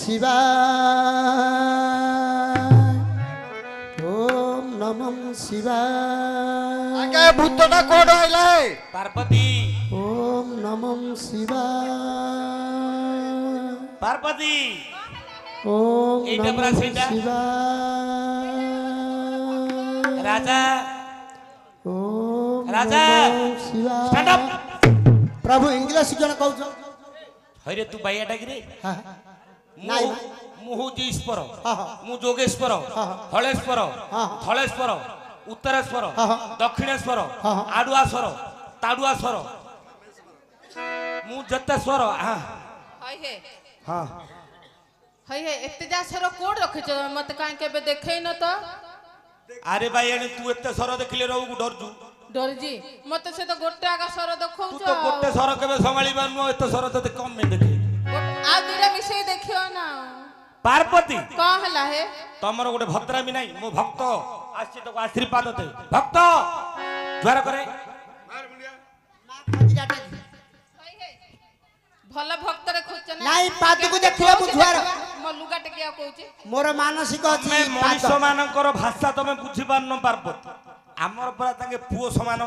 ଶିବାୟ ଓମ୍ ନମଃ ଶିବାୟ। ଆগে ଭୂତଟା କୋଉଠୁ ଆଇଲା? ପାର୍ବତୀ। ଓମ୍ ନମଃ ଶିବାୟ ପାର୍ବତୀ। ଓମ୍ ଏଇଟା ପରା ନମଃ ସେଇଟା। ଶିବାୟ ରାଜା ଓମ୍ ରାଜା ନମଃ ଶିବାୟ। Stand up. ପ୍ରଭୁ ଇଂଲିଶ ଜଣ କହୁଛ? ହଇରେ ତୁ ବାଇଆ ଡାକିରେ। ନାଇଁ ମୁଁ ହଉଛି ଈଶ୍ୱର ହଁ। ମୁଁ ଯୋଗେଶ୍ୱର ହଳେଶ୍ୱର ହଁ। ଥଳେଶ୍ୱର ଉତ୍ତରେଶ୍ୱର ହଁ। ଦକ୍ଷିଣେଶ୍ୱର ହଁ। ଆଡୁଆଶ୍ୱର ତାଡୁଆଶ୍ୱର ମୁଁ ଯେତେ ସ୍ୱର ହଇ ହେ ଏତେ ଯା ସ୍ୱର କୋଉଠି ରଖିଛ ମତେ କାହିଁ କେବେ ଦେଖେଇନ ତ? ଆରେ ଭାଇ ତୁ ଏତେ ସ୍ୱର ଦେଖିଲେ ରହୁକୁ ଡରୁଛୁ? ଡରିଜି ମତେ ସେ ତ ଗୋଟେ ଆଗ ସ୍ୱର ତୁ ଦେଖଉଛ। ତ ଗୋଟେ ସ୍ୱର କେବେ ସମ୍ଭାଳି ପାରୁନୁ ଏତେ ସ୍ୱର ତତେ କମ୍ ଦେଖେ। ଆଉ ଦିଟା ମିଶେଇ ଦେଖିବ ନା। ପାର୍ବତୀ କଣ ହେଲା ହେ? ତମର ଗୋଟେ ଭଦ୍ରାମୀ ନାହିଁ ମୋ ଭକ୍ତ ଆସିଛି ତୋ ଆଶୀର୍ବାଦ ଦେ ଭକ୍ତ ଜ୍ୱାର କରେ। ଭଲ ଭକ୍ତରେ ଖୋଜଛ ନା? ନାଇଁ ପାଦକୁ ଦେଖିବ ମୁଁ ଜ୍ୱାର। ମୋ ଲୁଗା ଟେକିଆ କହୁଛି। ମୋର ମାନସିକ ଅଛି। ତମେ ମଣିଷ ମାନଙ୍କର ଭାଷା ତମେ ବୁଝିପାରୁନ ପାର୍ବତୀ। ଆମର ପରା ତାଙ୍କେ ପୁଅ ସମାନ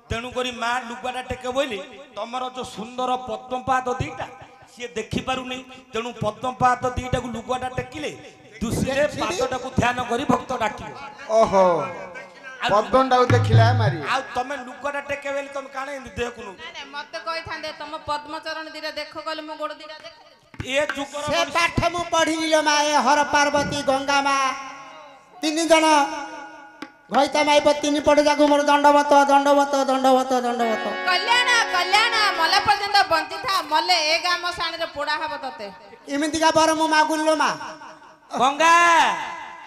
ତେଣୁ କରି ମା ଲୁଗାଟା ଟେକେ ବୋଇଲେ ତମର ଯୋଉ ସୁନ୍ଦର ପଦ୍ମପାଦ ଦିଟା ସିଏ ଦେଖି ପାରୁନି ତେଣୁ ପଦ୍ମପାଦ ଦିଟାକୁ ଲୁଗାଟା ଟେକିଲେ ଦୁସିରେ ପାଦଟାକୁ ଧ୍ୟାନ କରି ଭକ୍ତ ଡାକିବ। ଓହୋ ପଦ୍ମଟାକୁ ଦେଖିଲା ମାରି। ଆଉ ତମେ ଲୁଗାଟା ଟେକେ ବୋଇଲେ ତମେ କାଣ ଏମିତି ଦେହକୁ ନୁ ମତେ କହିଥାନ୍ତେ ତମ ପଦ୍ମଚରଣ ଦିଟା ଦେଖ କହିଲେ ମୁଁ ଗୋଡ ଦିଟା ଦେଖ। ଏ ଯୁଗର ସେ ପାଠ ମୁଁ ପଢିଲି ଲୋ ମା। ଏ ହର ପାର୍ବତୀ ଗଙ୍ଗା ମା ତିନି ଜଣ ଘଇତା ମାଇପ ତିନି ପଟ ଯାକୁ ମୋର ଦଣ୍ଡବତ ଦଣ୍ଡବତ ଦଣ୍ଡବତ ଦଣ୍ଡବତ। କଲ୍ୟାଣ କଲ୍ୟାଣ ମଲେ ପର୍ଯ୍ୟନ୍ତ ବଞ୍ଚିଥା ମଲେ ଏ ଗାମ ସାଣିରେ ପୋଡା ହବ ତତେ। ଏମିତିକା ବର ମୁଁ ମାଗୁଲି ଲୋ ମା। ଗଙ୍ଗା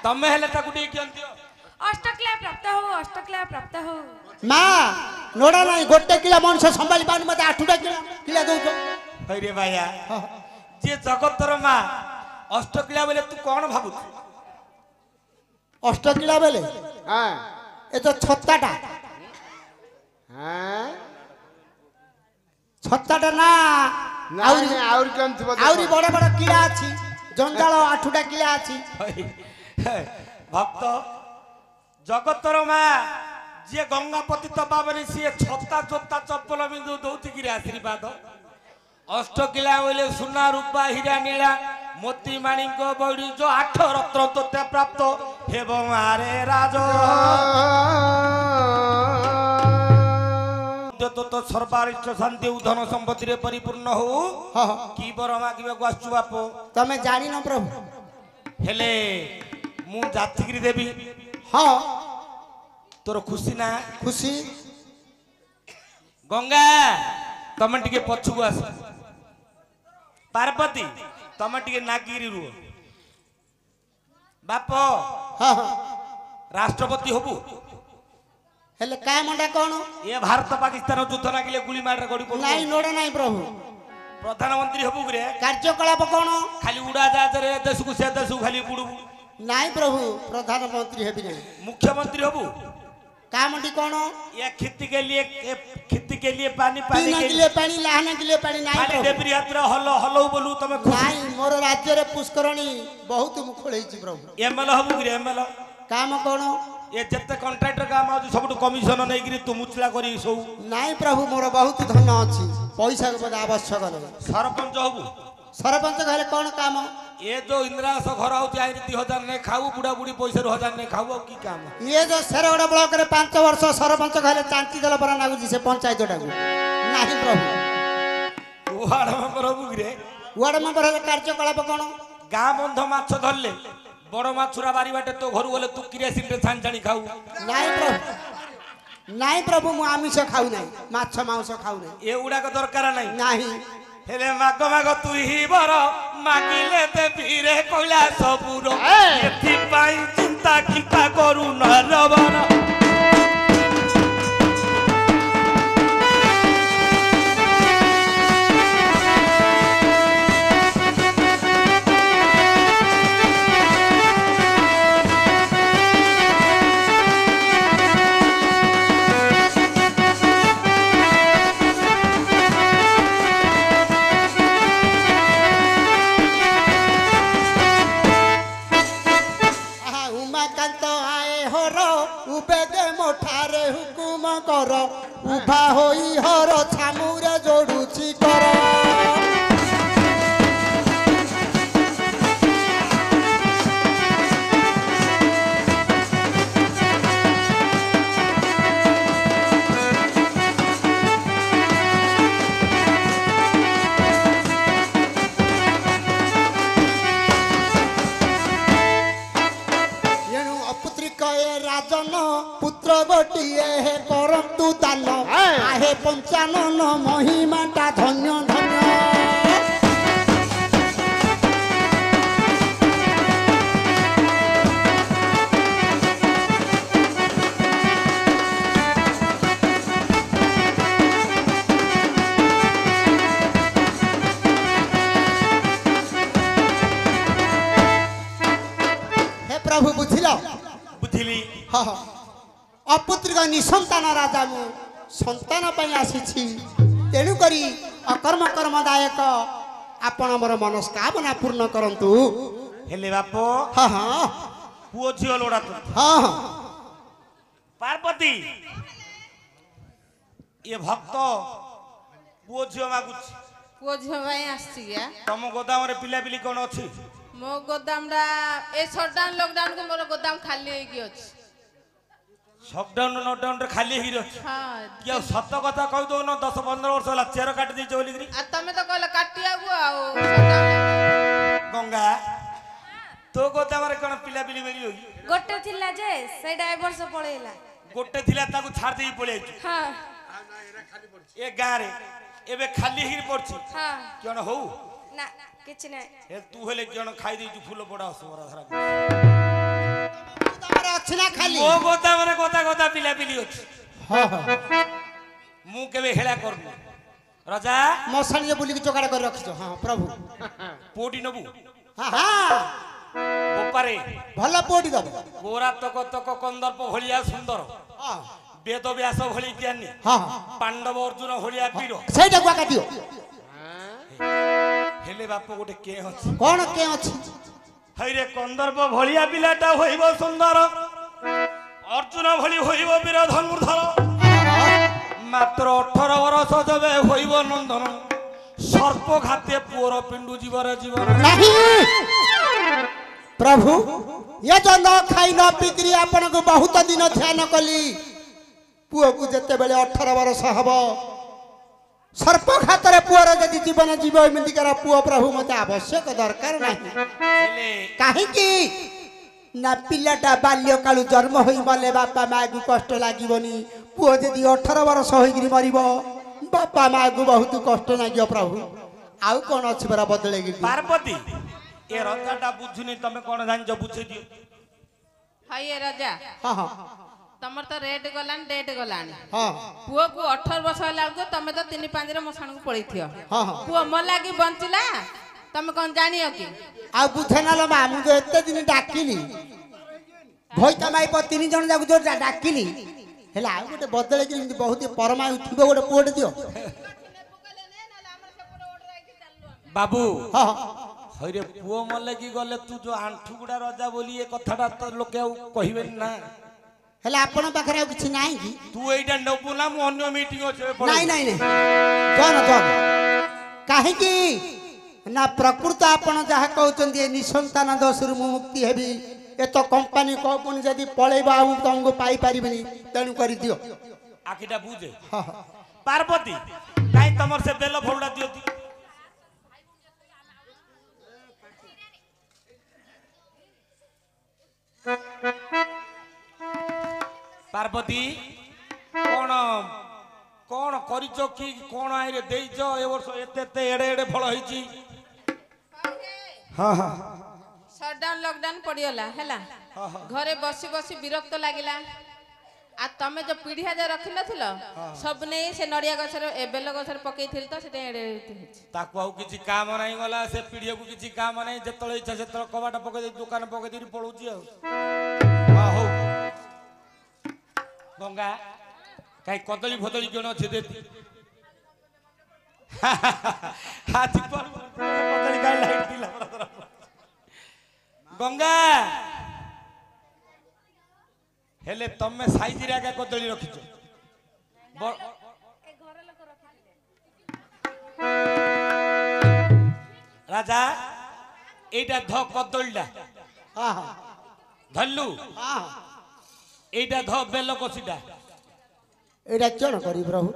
ତମେ ହେଲେ ତାକୁ ଟିକେ କେନ୍ତି ଅଷ୍ଟକ୍ରିୟା ପ୍ରାପ୍ତ ହଉ ଅଷ୍ଟକ୍ରିୟା ପ୍ରାପ୍ତ ହଉ। ମା ନୋଡା ନାହିଁ ଗୋଟେ କିଲୋ ମଣିଷ ସମ୍ଭାଳି ପାରୁନି ମତେ 8ଟା କିଲୋ ଦଉଛ। ହଇରେ ଭାଇଆ ଯିଏ ଜଗତର ମା ଅଷ୍ଟକିଳା ବୋଲେ ତୁ କଣ ଭାବୁଛୁ? ଅଷ୍ଟକିଳା ବେଲେ ହଁ ଏ ତ ଛତାଟା ହଁ ଛତାଟା ନା ଆହୁରି କେମିତି ଥିବ? ଆହୁରି ବଡ ବଡ କିଳା ଅଛି ଜଞ୍ଜାଳ 8ଟା କିଳା ଅଛି। ଭକ୍ତ ଜଗତର ମା ଯିଏ ଗଙ୍ଗା ପତିତ ପାବନି ସିଏ ଛତା ଚୋତା ଚପଲ ବିନ୍ଦୁ ଦଉଛି କିରେ ଆଶୀର୍ବାଦ। ଅଷ୍ଟକିଳା ବୋଇଲେ ସୁନା ରୂପା ହୀରା ନୀଳା ମୋତି ମାଣିକ ବୈରିଜ 8 ରତ୍ନ ତୋତେ ପ୍ରାପ୍ତ ହେବ ମାରେ ରାଜ। ତ ସର୍ବାରିଷ୍ଟ ଶାନ୍ତି ଧନ ସମ୍ପତ୍ତିରେ ପରିପୂର୍ଣ୍ଣ ହଉ କି ବର ମାଗିବାକୁ ଆସୁଛୁ ବାପ? ତମେ ଜାଣିନ ପ୍ରଭୁ ହେଲେ ମୁଁ ଯାଚିକିରି ଦେବି। ହଁ ତୋର ଖୁସି ନା? ଖୁସି गंगा तमे टिके पछुको आस पार्वती तमे टिके नागिरी रुह बाप हाँ हाँ राष्ट्रपति हबु हेले काय मंडा कौन ये भारत पाकिस्तान युद्ध नागिले गुली मार गड़ी पड़ु नहीं लोड़ा नहीं प्रभु प्रधानमंत्री हबु रे कार्यकलाप कौन खाली उड़ा जहाज रे देश को से देश खाली बुड़बु नहीं प्रभु प्रधानमंत्री हेबी नहीं मुख्यमंत्री हबु कामटी कौन ये खेती के लिए पानी पानी पीने के लिए पानी लाने के लिए पानी नहीं खाली प्रभु डेबरी यात्रा हलो हलो बोलू तमे नहीं मोर राज्य रे पुष्करणी बहुत मुखोल प्रभु एमएल हबु रे एमएल काम कौन ये जत्ते कॉन्ट्रैक्टर काम आउ सबटु कमिशन नै गिरी तू मुचला करी सो नहीं प्रभु मोर बहुत धन अच्छी पैसा के बड़ा आवश्यक नहीं सरपंच हबु सरपंच कहले कौन काम ये जो इंदिरावास घर आउची आई 2000 ने खाऊ बुढ़ा बुढ़ी पैसा 1000 ने खाऊ की काम ये जो शेरगढ़ ब्लॉक रे 5 वर्ष सरपंच कहले चांची दल पर नागुजी से पंचायत टाकू नहीं प्रभु वार्ड मेंबर हबु रे वार्ड मेंबर हेले कार्यकलाप कौन गाँ बंध माछ धरले बड़ माछुरा बारी बाटे तो घर गले तू किरासिन रे छान छानी खाऊ नहीं प्रभु मु आमिष खाऊ नहीं माछ मांस खाऊ नहीं ये उड़ा को दरकार नहीं नहीं हेले माग माग तू ही बर मागिले देवी रे कोइला सबुरो एथि पाई चिंता किंता करू नरबर उभा होई हर छामुरे जोड़ुची कर एणु अपुत्रिक राजन पुत्र गोटिए हे परंतु दान आहे पंचानन महिमाटा धन्य धन्य हे प्रभु बुझिलो बुझिली हाँ अपुत्रिक निसंतान राजा मु संतान पाई आसीछि तेणु करी अकर्म कर्मदायक आपण मोर मनस्कामना पूर्ण करंतु हेले बापो हाँ हाँ पुओ झियो लोड़ा तो हाँ हाँ पार्वती ये भक्त पुओ झियो मागुछ पुओ झियो भाई आसी गया तम गोदाम रे पिला पिली कोन अछि मो गोदाम रा ए शटडाउन लॉकडाउन को मोर गोदाम खाली हे गयो अछि लॉकडाउन लॉकडाउन रे खाली ही रह हां क्या सत्य कथा कह दो न 10 15 वर्ष होला चेर काट दी बोली गिरी आ तमे तो कहला काटी आबो आ गंगा तो गोदाम रे कोन पिला पिली मेरी होगी गोटे थिला जे सेडा ए वर्ष पळेला गोटे थिला ताकू छाड़ देई पळे आइछु हां ए गां रे एबे खाली ही पड़छि हां कोन हो ना किछ नै ए तू हेले कोन खाई देइछु फूल बडा असमरा धरा तमरा अछि ना खाली ओ गोदाम रे गोदा गोदा पिला पिली अछि हाँ हाँ मु केबे हेला करनु राजा मसानी बुली के जोगाड़ कर रखिछो हाँ प्रभु पोडी नबु हाँ हाँ बोपारे भला पोडी दब गोरा तक तक कंदर्प भलिया सुंदर हाँ वेद व्यास भली ज्ञानी हाँ पांडव अर्जुन भलिया वीर सेटा गुआ काटियो हेले बाप गोटे के अछि कौन के अछि हैरे कंदर्प भलिया पिलाटा होइबो सुंदर अर्जुन भली होइबो वीर धनुर्धर मात्र 18 वर्ष जबे होइबो नंदन सर्प घाते पुअर पिंडु जीवर जीवन नहीं प्रभु ये जो न खाई न पिकरी आपन को बहुत दिन ध्यान कली पुओ को जते बेले 18 वर्ष हबो सर्प खातर पुअर जदि जीवन जीव एमिति कर पुओ प्रभु मते आवश्यक दरकार नहीं हेले काहे की ना पिलाटा बाल्य कालु जन्म होई मले बापा माँ को कष्ट लागिबनी पुओ जदि 18 वर्ष होई गिरी मरिबो बापा माँ को बहुत कष्ट नागियो प्रभु आउ कौन अच्छी परा बदलेगी पार्वती ए रजाटा बुझुनी तमे कोन जानिछ बुझे दियो हाय ए राजा हाँ हाँ तमर तो रेट गलान डेट गलान हाँ पुओ को 18 वर्ष होला को तमे तो 3-5 रे मसाण को पड़ी थियो हाँ हाँ पुओ म लागी बंचिला तमे कोन जानियो कि आ बुझे ना लो माँ मुझे एते दिन डाकिली भइता माई पर 3 जन जाक जो डाकिली हेला आ गोटे बदले कि बहुत परमायु थिबो गोटे पुओटे दियो बाबू हाँ हरे पुओ मले की गले तू जो आंठू गुडा रजा बोली ए कथाटा तो लोके आ कहिबे ना हेला आपण पाखरे किछि नाही कि तू एइटा नबु ना मु अन्य मीटिंग अछि नहीं नहीं नहीं जन जन काहे कि ना प्रकृत आपण जहा कहउचंदी निसंतान दोषरु मुक्ति हेबी ए तो कंपनी को पुनी जदी पळेबा आ तुमको पाई परिबनी तणु करि दियो आखिटा बुझे हाँ पार्वती काई तमर से बेल फोड़ा दियोती पार्वती कौन कौन करिचो कि कौन आइरे देइचो ए वर्ष एते एते एडे एडे फल होईची हां हां शटडाउन लॉकडाउन पड़ीगला हैला घरे बसी बसी विरक्त लागिला आ तमे जो पीढ़िया जे रखि नथिलो सब नै से नडिया गछर ए बेल गछर पकई थिल त सेते एडे ताकू आउ किछि काम नाही गला से पीढ़िया को किछि काम नाही जेतळे इच्छा सेतळे कबाटा पकई दे दुकान पकई दे पळुची आ हां हो गंगा काई कदली फदली कोन अछि देती हाथी पर कदली काई लाइट दिला गंगा हेले तमे साइज रे का कदली रखिछो राजा एटा ध कदलडा हाँ हाँ धल्लू हाँ एटा ध बेल कसिडा एटा कोन करी प्रभु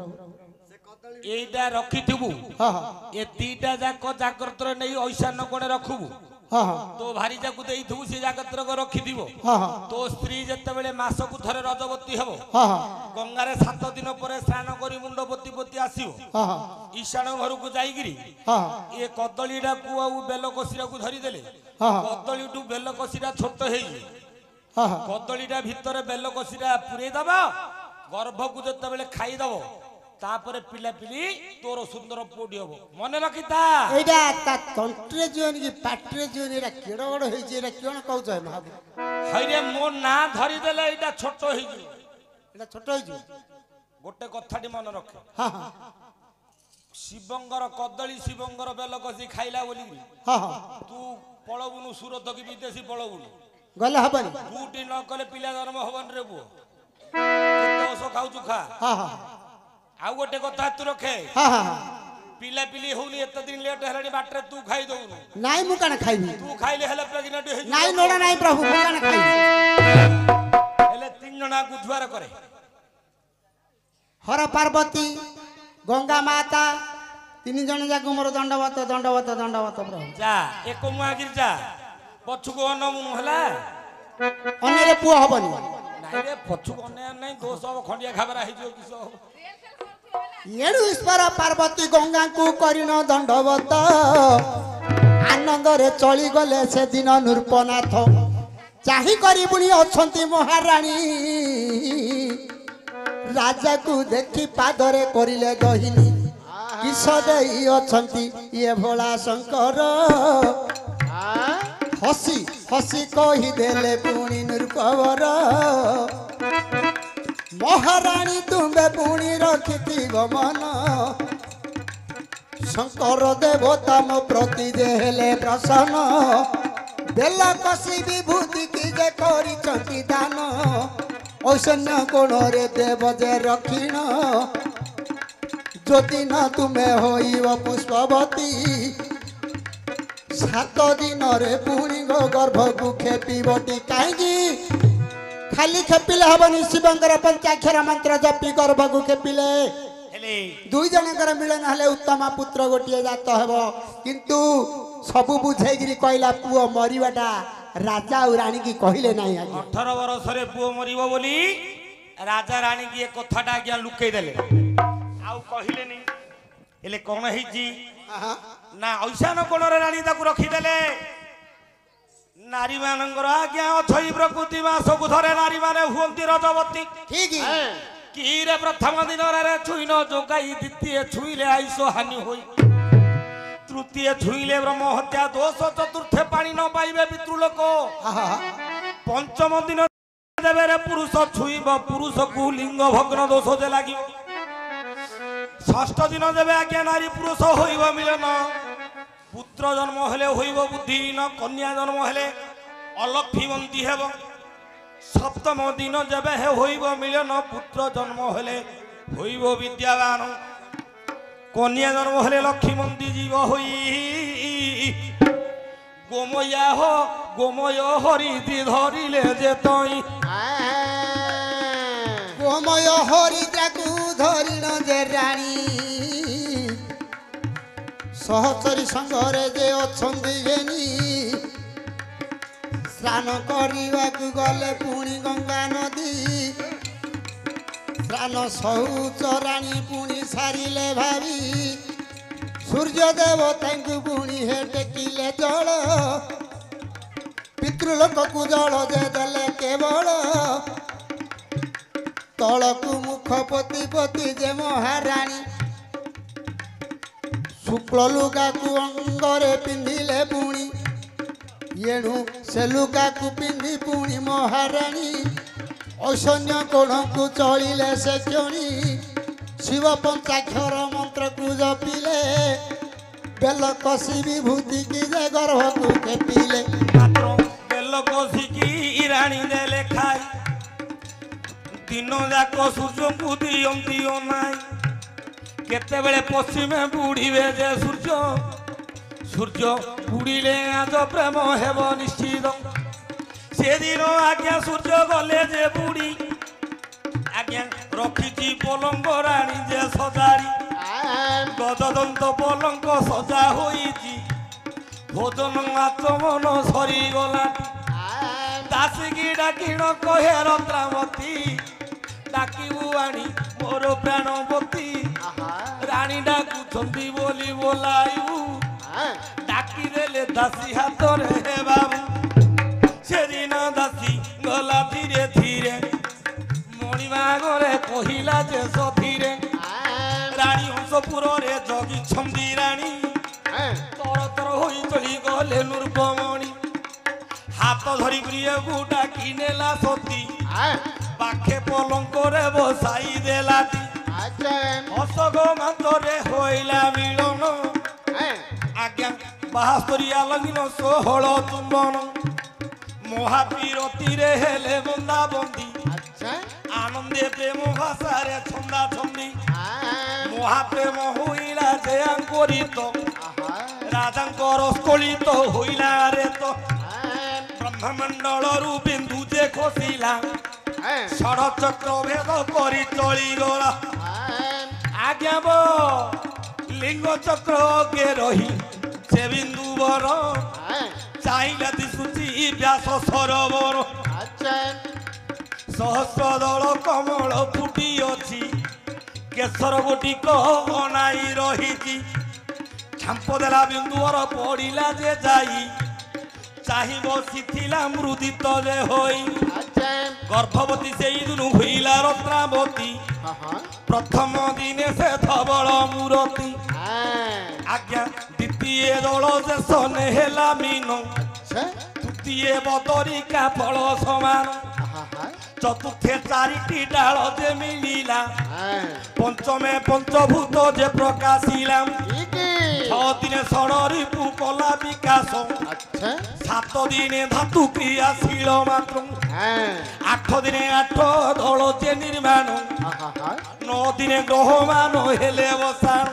एटा रखिथिबु हाँ हाँ ए तीटा जाक जाग्रत रे नै ऐसान कोणे रखुबु हाँ हाँ तो भारी जाकु देइथु से जाग्रत रे रखिथिबो हाँ हाँ तो स्त्री जत्ते बेले मासकु थरे रजवती हेबो हाँ हाँ गंगारे 7 दिन परे स्नान करी मुंडपति पति आसीबो हाँ हाँ ईशान घर को जाईगिरी हाँ ए कदलीडा को आ बेल कसिरा को धरि देले हाँ कदली टू बेल कसिरा छोट हेई हाँ हाँ कदलीटा भितर बेल कसिरा पुरे दबा गर्भ को जत्ते बेले खाई दबो तापरे पिला पिली तोर सुंदर पोडी हबो मने रखिता एटा ता तंत्रे जीवन की पाट्रे जीवन एटा केडो बड़ होई जे एटा कोन कहउछ महाबू हइरे मो ना धरि देले एटा छोट हेई एटा छोट होई जे गोटे कथाटी मन रखे हाँ हाँ शिवंगर कदली शिवंगर बेल कसी खाइला बोली हाँ हाँ तू पळबुनु सुरत की विदेशी पळबुनु गले हबनी बूटी न कले पिला जन्म हबन रे बु केते ओसो खाउचु खा हाँ हाँ आउ गोटे कथा तू रखे हाँ हाँ पिला पिली होनी एत दिन लेट हेलाडी बाटरे तू खाई दउनु नाई मु काना खाइबी तू खाइले हेले प्रेग्नेंट हे नाई नोडा नाई प्रभु मु काना खाइबी हेले 3 जना गुधवार करे हर पार्वती गंगा माता 3 जन जाक मोर दंडवत दंडवत दंडवत प्रभु जा एको मुआ गिर जा पछुको अनमु हला अनेरे पुओ हबनी नाइ रे पछुको अने नै दोष अब खंडिया खाबरा हे जो किसो येडु ईश्वर पार्वती गंगा को करिन दंडवत आनंद रे चली गले से दिन नृपनाथ चाही करी बुनी अछंती महारानी राजा को देखी पादरे करिले दहिनी किस देई अछंती ये भोला शंकर हसी हसी कही देले पुणी नृपवर महारानी तुम्बे पुणी रखी मन शंकर देवता मो प्रति जे हेले प्रसन्न बेल कसी विभूति की जे करी दान ऐसन्य कोण रे देव जे रखिण ज्योति न तुम्हें होइव पुष्पवती 7 दिन रे पुणी गर्भ को खेपीबती कहीं खाली खेपिले हबनी शिवंकर पंचाक्षर मंत्र जपी गर्भ को खेपिले हेले 2 जनकर मिलन हले उत्तम पुत्र गोटिए जात हेबो किंतु सबु बुझेगिरी कहला पुओ मरिबाटा राजा और रानी की कहिले नाही आगे 18 वर्ष रे पुओ मरिबो बोली राजा रानी की एक कथाटा आज्ञा लुकेई देले ଆଉ କହିଲେନି ହେଲେ କଣ ହେଇଛି ନା ଐଶାନ କୋଣରେ ରାଣୀ ତାକୁ ରଖିଦେଲେ ନାରୀ ମାନଙ୍କର ଆଜ୍ଞା ଅଛଇ ପ୍ରକୃତି ମାସକୁ ଧରେ ନାରୀ ମାନେ ହୁଅନ୍ତି ରଜବତୀ ଠିକ କିରେ ପ୍ରଥମ ଦିନରେ ଛୁଇନ ଯୋଗାଇ ଦ୍ୱିତୀୟ ଛୁଇଲେ ଆଇସ ହାନି ହୋଇ ତୃତୀୟ ଛୁଇଲେ ବ୍ରହ୍ମ ହତ୍ୟା ଦୋଷ ଚତୁର୍ଥ ପାଣି ନ ପାଇବେ ପିତୃଲୋକ ପଞ୍ଚମ ଦିନ ଦେବରେ ପୁରୁଷ ଛୁଇଁବ ପୁରୁଷକୁ ଲିଙ୍ଗ ଭଗ୍ନ ଦୋଷ ଯେ ଲାଗିବ ଷଷ୍ଠ ଦିନ ଦେବେ ଆଜ୍ଞା ନାରୀ ପୁରୁଷ ହୋଇବ ମିଳନ ପୁତ୍ର ଜନ୍ମ ହେଲେ ହୋଇବ ବୁଦ୍ଧିହୀନ କନ୍ୟା ଜନ୍ମ ହେଲେ ଅଲକ୍ଷୀବନ୍ତୀ ହେବ ସପ୍ତମ ଦିନ ଯେବେ ହୋଇବ ମିଳନ ପୁତ୍ର ଜନ୍ମ ହେଲେ ହୋଇବ ବିଦ୍ୟାବାନ କନ୍ୟା ଜନ୍ମ ହେଲେ ଲକ୍ଷ୍ମୀବନ୍ତୀ ଜୀବ ହୋଇ ଗୋମୟ ହରିଦି ଧରିଲେ ଯେ ତଇ ଗୋମୟ ହରିଦ୍ରାକୁ ଧରିଣ ଯେ ରାଣୀ ସହଚରୀ ସଂଘରେ ଯେ ଅଛନ୍ତି ଜେନି ସ୍ନାନ କରିବାକୁ ଗଲେ ପୁଣି ଗଙ୍ଗା ନଦୀ ସ୍ନାନ ଶୌଚ ରାଣୀ ପୁଣି ସାରିଲେ ଭାବି ସୂର୍ଯ୍ୟ ଦେବତାଙ୍କୁ ପୁଣି ହେ ଟେକିଲେ ଜଳ ପିତୃଲୋକକୁ ଜଳ ଯେ ଦେଲେ କେବଳ ତଳକୁ ମୁଖ ପୋତି ପୋତି ଯେ ମହାରାଣୀ ଶୁକ୍ଳ ଲୁଗାକୁ ଅଙ୍ଗରେ ପିନ୍ଧିଲେ ପୁଣି ଏଣୁ ସେ ଲୁଗାକୁ ପିନ୍ଧି ପୁଣି ମହାରାଣୀ ଐଶ୍ୱନ୍ୟ କୋଣକୁ ଚଳିଲେ ସେ କ୍ଷଣି ଶିବ ପଞ୍ଚାକ୍ଷର ମନ୍ତ୍ରକୁ ଜପିଲେ ବେଲ କଷି ବିଭୂତି କି ଯେ ଗର୍ଭକୁ କେଟିଲେ ମାତ୍ର ବେଲ କଷିକି ରାଣୀ ଦେଲେ ଖାଇ ଦିନ ଯାକ ସୂର୍ଯ୍ୟଙ୍କୁ ଦିଅନ୍ତି ଅନାଇ କେତେବେଳେ ପଶ୍ଚିମେ ବୁଡ଼ିବେ ଯେ ସୂର୍ଯ୍ୟ ବୁଡ଼ିଲେ ଆଜ ପ୍ରେମ ହେବ ନିଶ୍ଚିତ ସେଦିନ ଆଜ୍ଞା ସୂର୍ଯ୍ୟ ଗଲେ ଯେ ବୁଡ଼ି ଆଜ୍ଞା ରଖିଛି ପଲଙ୍କ ରାଣୀ ଯେ ସଜାଡ଼ି ଗଜଦନ୍ତ ପଲଙ୍କ ସଜା ହୋଇଛି ଭୋଜନ ଆଚମନ ସରିଗଲା ଦାସିକି ଡାକିଣ କହେ ରତ୍ନାବତୀ ଡାକିବୁ ଆଣି ମୋର ପ୍ରାଣବତୀ ରାଣୀ ଡାକୁଛନ୍ତି ବୋଲି ବୋଲାଇବୁ ଡାକିଦେଲେ ଦାସୀ ହାତରେ ହେ ବାବୁ ସେଦିନ ଦାସୀ ଗଲା ଧୀରେ ଧୀରେ ମଣିମାଗରେ କହିଲା ଯେ ସଧୀରେ ରାଣୀ ହଂସପୁରରେ ଜଗିଛନ୍ତି ରାଣୀ ତର ତର ହୋଇ ଚଳି ଗଲେ ନୃପମଣି ହାତ ଧରି ପ୍ରିୟକୁ ଡାକି ନେଲା ସତୀ ପାଖେ ପଲଙ୍କରେ ବସାଇ ଦେଲା ଅଶୋକ ମାତରେ ହୋଇଲା ମିଳନ ଆଜ୍ଞା ବାହାସ୍ତରିଆ ଲଗ୍ନ 16 ଚୁମ୍ବନ ମହାପିରତିରେ ହେଲେ ବନ୍ଦାବନ୍ଦୀ ଆନନ୍ଦେ ପ୍ରେମ ଭାଷାରେ ଛନ୍ଦା ଛନ୍ଦି ମହାପ୍ରେମ ହୋଇଲା ଯେ ଆଙ୍କରିତ ରାଜାଙ୍କର ସ୍କଳିତ ହୋଇଲା ରେ ତ ବ୍ରହ୍ମମଣ୍ଡଳରୁ ବିନ୍ଦୁ ଯେ ଖସିଲା ଷଡ଼ଚକ୍ର ଭେଦ କରି ଚଳିଗଲା ଆଜ୍ଞା ଲିଙ୍ଗ ଚକ୍ର ଅଗେ ରହି ସେ ବିନ୍ଦୁ ବର ଚାହିଁଲା ଦିଶୁଛି ବ୍ୟାସ ସରୋବର ସହସ୍ର ଦଳ କମଳ ଫୁଟି ଅଛି କେଶର ଗୋଟିକ ଅନାଇ ରହିଛି ଛାମ୍ପ ଦେଲା ବିନ୍ଦୁର ପଡ଼ିଲା ଯେ ଯାଇ ଚାହିଁ ବସିଥିଲା ମୃଦିତ ଯେ ହୋଇ ଗର୍ଭବତୀ ସେଇ ଦିନୁ ହୋଇଲା ରତ୍ନାବତୀ ପ୍ରଥମ ଦିନେ ସେ ଧବଳ ମୂରତି ଆଜ୍ଞା ଦ୍ୱିତୀୟ ଦଳ ଶେଷ ହେଲା ମିନ ତୃତୀୟ ବଦରିକା ଫଳ ସମାନ ଚତୁର୍ଥେ ଚାରିଟି ଡାଳ ଯେ ମିଳିଲା ପଞ୍ଚମେ ପଞ୍ଚଭୂତ ଯେ ପ୍ରକାଶିଲା 6 ଦିନେ ଷଡ଼ରିପୁ କଲା ବିକାଶ 7 ଦିନେ ଧାତୁ କ୍ରିୟାଶୀଳ ମାତ୍ର 8 ଦିନେ 8 ଦଳ ଯେ ନିର୍ମାଣ 9 ଦିନେ ଗ୍ରହମାନ ହେଲେ ବସାଣ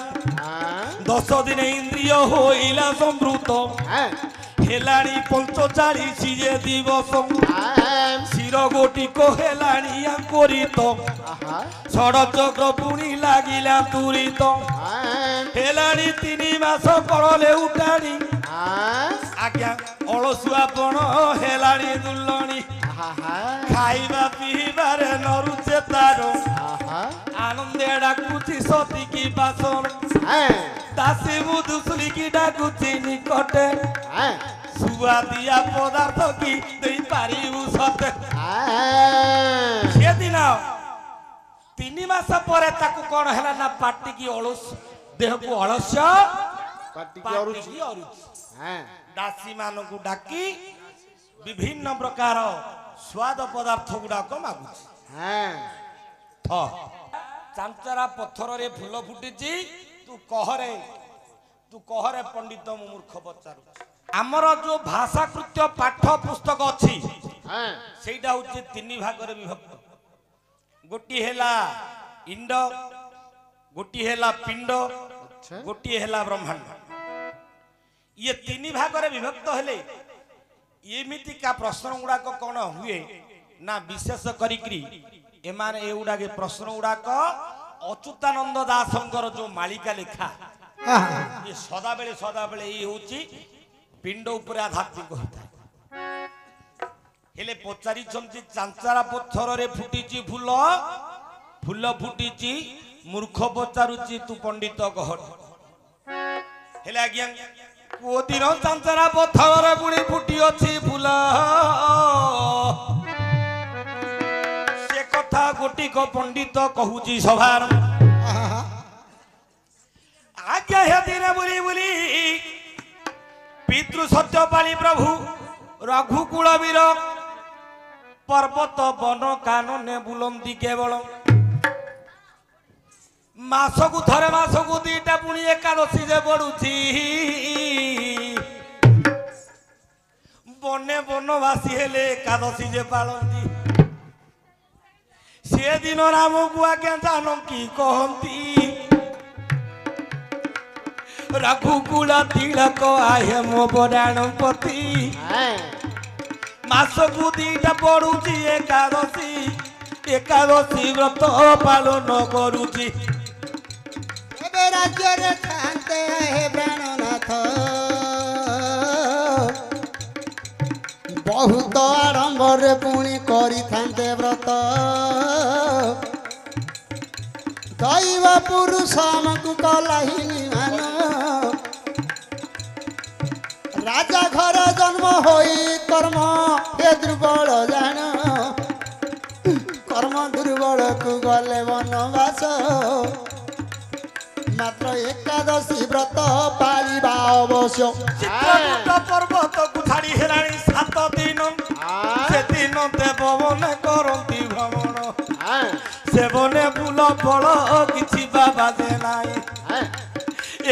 10 ଦିନେ ଇନ୍ଦ୍ରିୟ ହୋଇଲା ସମ୍ବୃତ ହେଲାଣି 45 ଯେ ଦିବସ ଶିର ଗୋଟିକ ହେଲାଣି ଆଙ୍କରିତ ଷଡ଼ଚକ୍ର ପୁଣି ଲାଗିଲା ତୁରିତ ହେଲାଣି 3 ମାସ କଳଲେ ଉଠାଣି ଆଜ୍ଞା ଅଳସୁଆପଣ ହେଲାଣି ଦୁଲଣି ଖାଇବା ପିଇବାରେ ନରୁଚେ ତାର ଆନନ୍ଦେ के डाकुची सती की बासन दासी मुदुसुली की डाकुची निकटे सुआ दिया पदार्थ की दे पारिबु सते से दिन 3 मास पर ताकू कौन है ना पार्टी की अलस देह को अलस्य पार्टी दासी मान को डाकी विभिन्न प्रकार स्वाद पदार्थ गुड़ाक मागुची चांचरा पत्थर रे फूल फुटी तू कहरे पंडित मूर्ख पचारू आमर जो भाषाकृत्य पाठ पुस्तक अच्छी सेटा हूँ 3 भाग रे विभक्त गोटी हेला इंड गोटी हेला पिंड गोटी हेला ब्रह्मांड ये 3 भाग रे विभक्त हेले एमिति का प्रश्न गुड़ाक कौन हुए ना विशेष करी एमान ए गुड़ा के प्रश्न गुड़ाक अच्युतानंद दासंकर जो मालिका लेखा ये सदा बेले ये होची पिंड ऊपर आध्यात्मिक होता है हेले पचारि छंती चांचारा पत्थर रे फुटीची फूल फूल फुटीची मूर्ख पचारुची तू पंडित कह हेले आज्ञा को दिन चांचारा पत्थर रे गुड़ी फुटी अछि फूल से कथा गोटी को पंडित कहूची सभार आज्ञा हे दिन बुली पितृ सत्यपाली प्रभु रघुकुल वीर पर्वत वन कानने बुलंदी केवल मासकु थरे मासकु 2टा पुणी एकादशी जे पड़ुची बने बनवासी हेले एकादशी जे पालती से दिन राम को आज्ञा जानकी कहती रघुकुल तिलक आहे मो बराणपति मासकु 2टा पड़ुची एकादशी व्रत पालन करुची एबे राज्य रे खान्ते हे प्राणनाथ बहुत आडंबर पुणी करी थान्ते व्रत दैव पुरुष हमकु कलाही मान राजा घर जन्म होई कर्म हे दुर्बल जान कर्म दुर्बल को गले वनवास मात्र एकादशी व्रत पालिबा अवश्य चित्रकूट पर्वत को छाड़ी हेलाणी 7 दिन से दिन देववन करती भ्रमण से बने फूल फल किछि बाबा दे नाई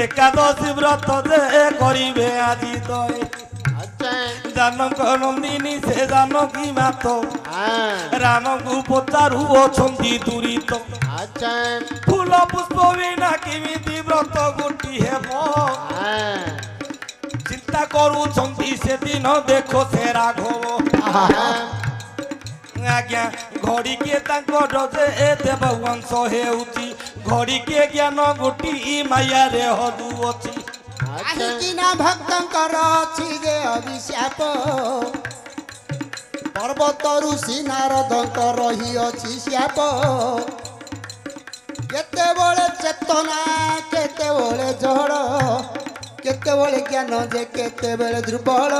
एकादशी व्रत जे करिवे आजी तय जानक नंदिनी से जानकी मात राम को पचारू अछंती दूरित फूल पुष्प बिना किमिति व्रत गोटी हेबो चिंता करूछंती से दिन देखो से राघव आज्ञा घड़ी के तांकर जे देववंश हेउची घड़ी के ज्ञान गोटी माया रे हदु अछि आहिकिना भक्तंकर अछि जे अभिशाप पर्वत ऋषि नारदंकर रही अछि शाप केते बळे चेतना केते बळे जड़ केते बळे ज्ञान जे केते बळे दुर्बल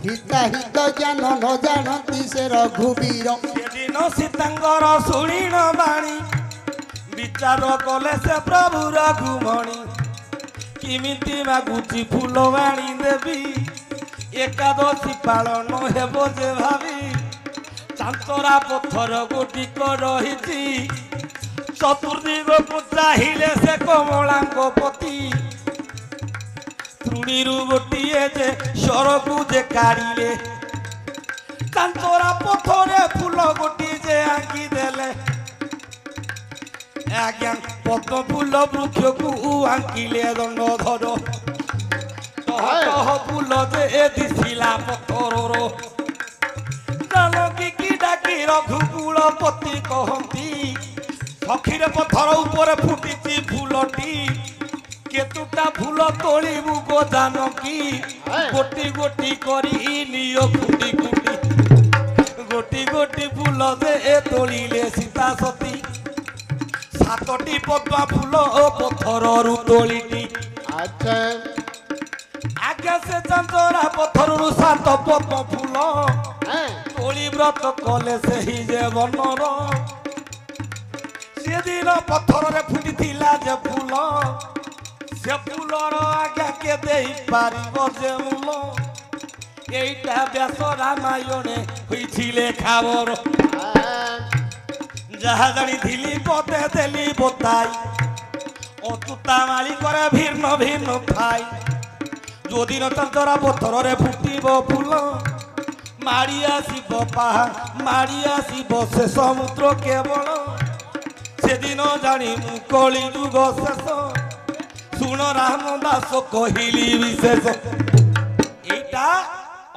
हिताहित ज्ञान न जानती से रघुवीर दिन सीतांगर शुणीन बाणी विचार कले से प्रभु रघुमणि किमिति मागुची फूल बाणी देवी एकादशी पालन हेबो जे भावी चांचरा पत्थर गोटिक रही चतुर्दिग को चाहिले से कमलांग पति त्रुणीरु गोटिए जे सरकु जे काढ़िले चांचरा पत्थरे फूल गोटी जे आंकी देले आज्ञा पद्म फूल वृक्ष को आंकिले दंडधर तह फूल जे दिशिला पत्थर जानकी की डाकी रघुकुल पति कहती सखीरे पत्थर ऊपर फुटी फूलटी केतुटा फूल तोड़ू गो जानकी गोटी गोटी करी नियो फुटी फुटी गोटी गोटी फूल दे तोड़िले सीता सती ସାତଟି ପଦ୍ମା ଫୁଲ ପଥରରୁ ତୋଳିଟି ଆଚ୍ଛା ଆଜ୍ଞା ସେ ଚନ୍ଦରା ପଥରରୁ ସାତ ପଦ୍ମ ଫୁଲ ତୋଳି ବ୍ରତ କଲେ ସେହି ଯେ ବନର ସେଦିନ ପଥରରେ ଫୁଟିଥିଲା ଯେ ଫୁଲ ସେ ଫୁଲର ଆଜ୍ଞା କେ ଦେଇପାରିବ ଯେ ମୂଲ এইটা ব্যাস রামায়ণে হয়েছিল খাবর যাহা জানিছিলি পথে দেলি বতাই অতুতা মালি করে ভিন্ন ভিন্ন খাই যদি নচরা পথরে ফুটিব ফুল মাড়ি আসিব পাহা মাড়ি আসিব সে সমুদ্র কেবল সেদিন জানিমু কলি যুগ শেষ শুণ রামদাস কহিলি বিশেষ এইটা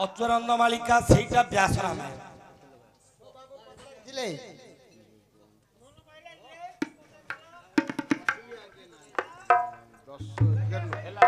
অচ্যুতানন্দ মালিকা সেইটা ব্যাস রামায়ণ বুঝলে ହେଲା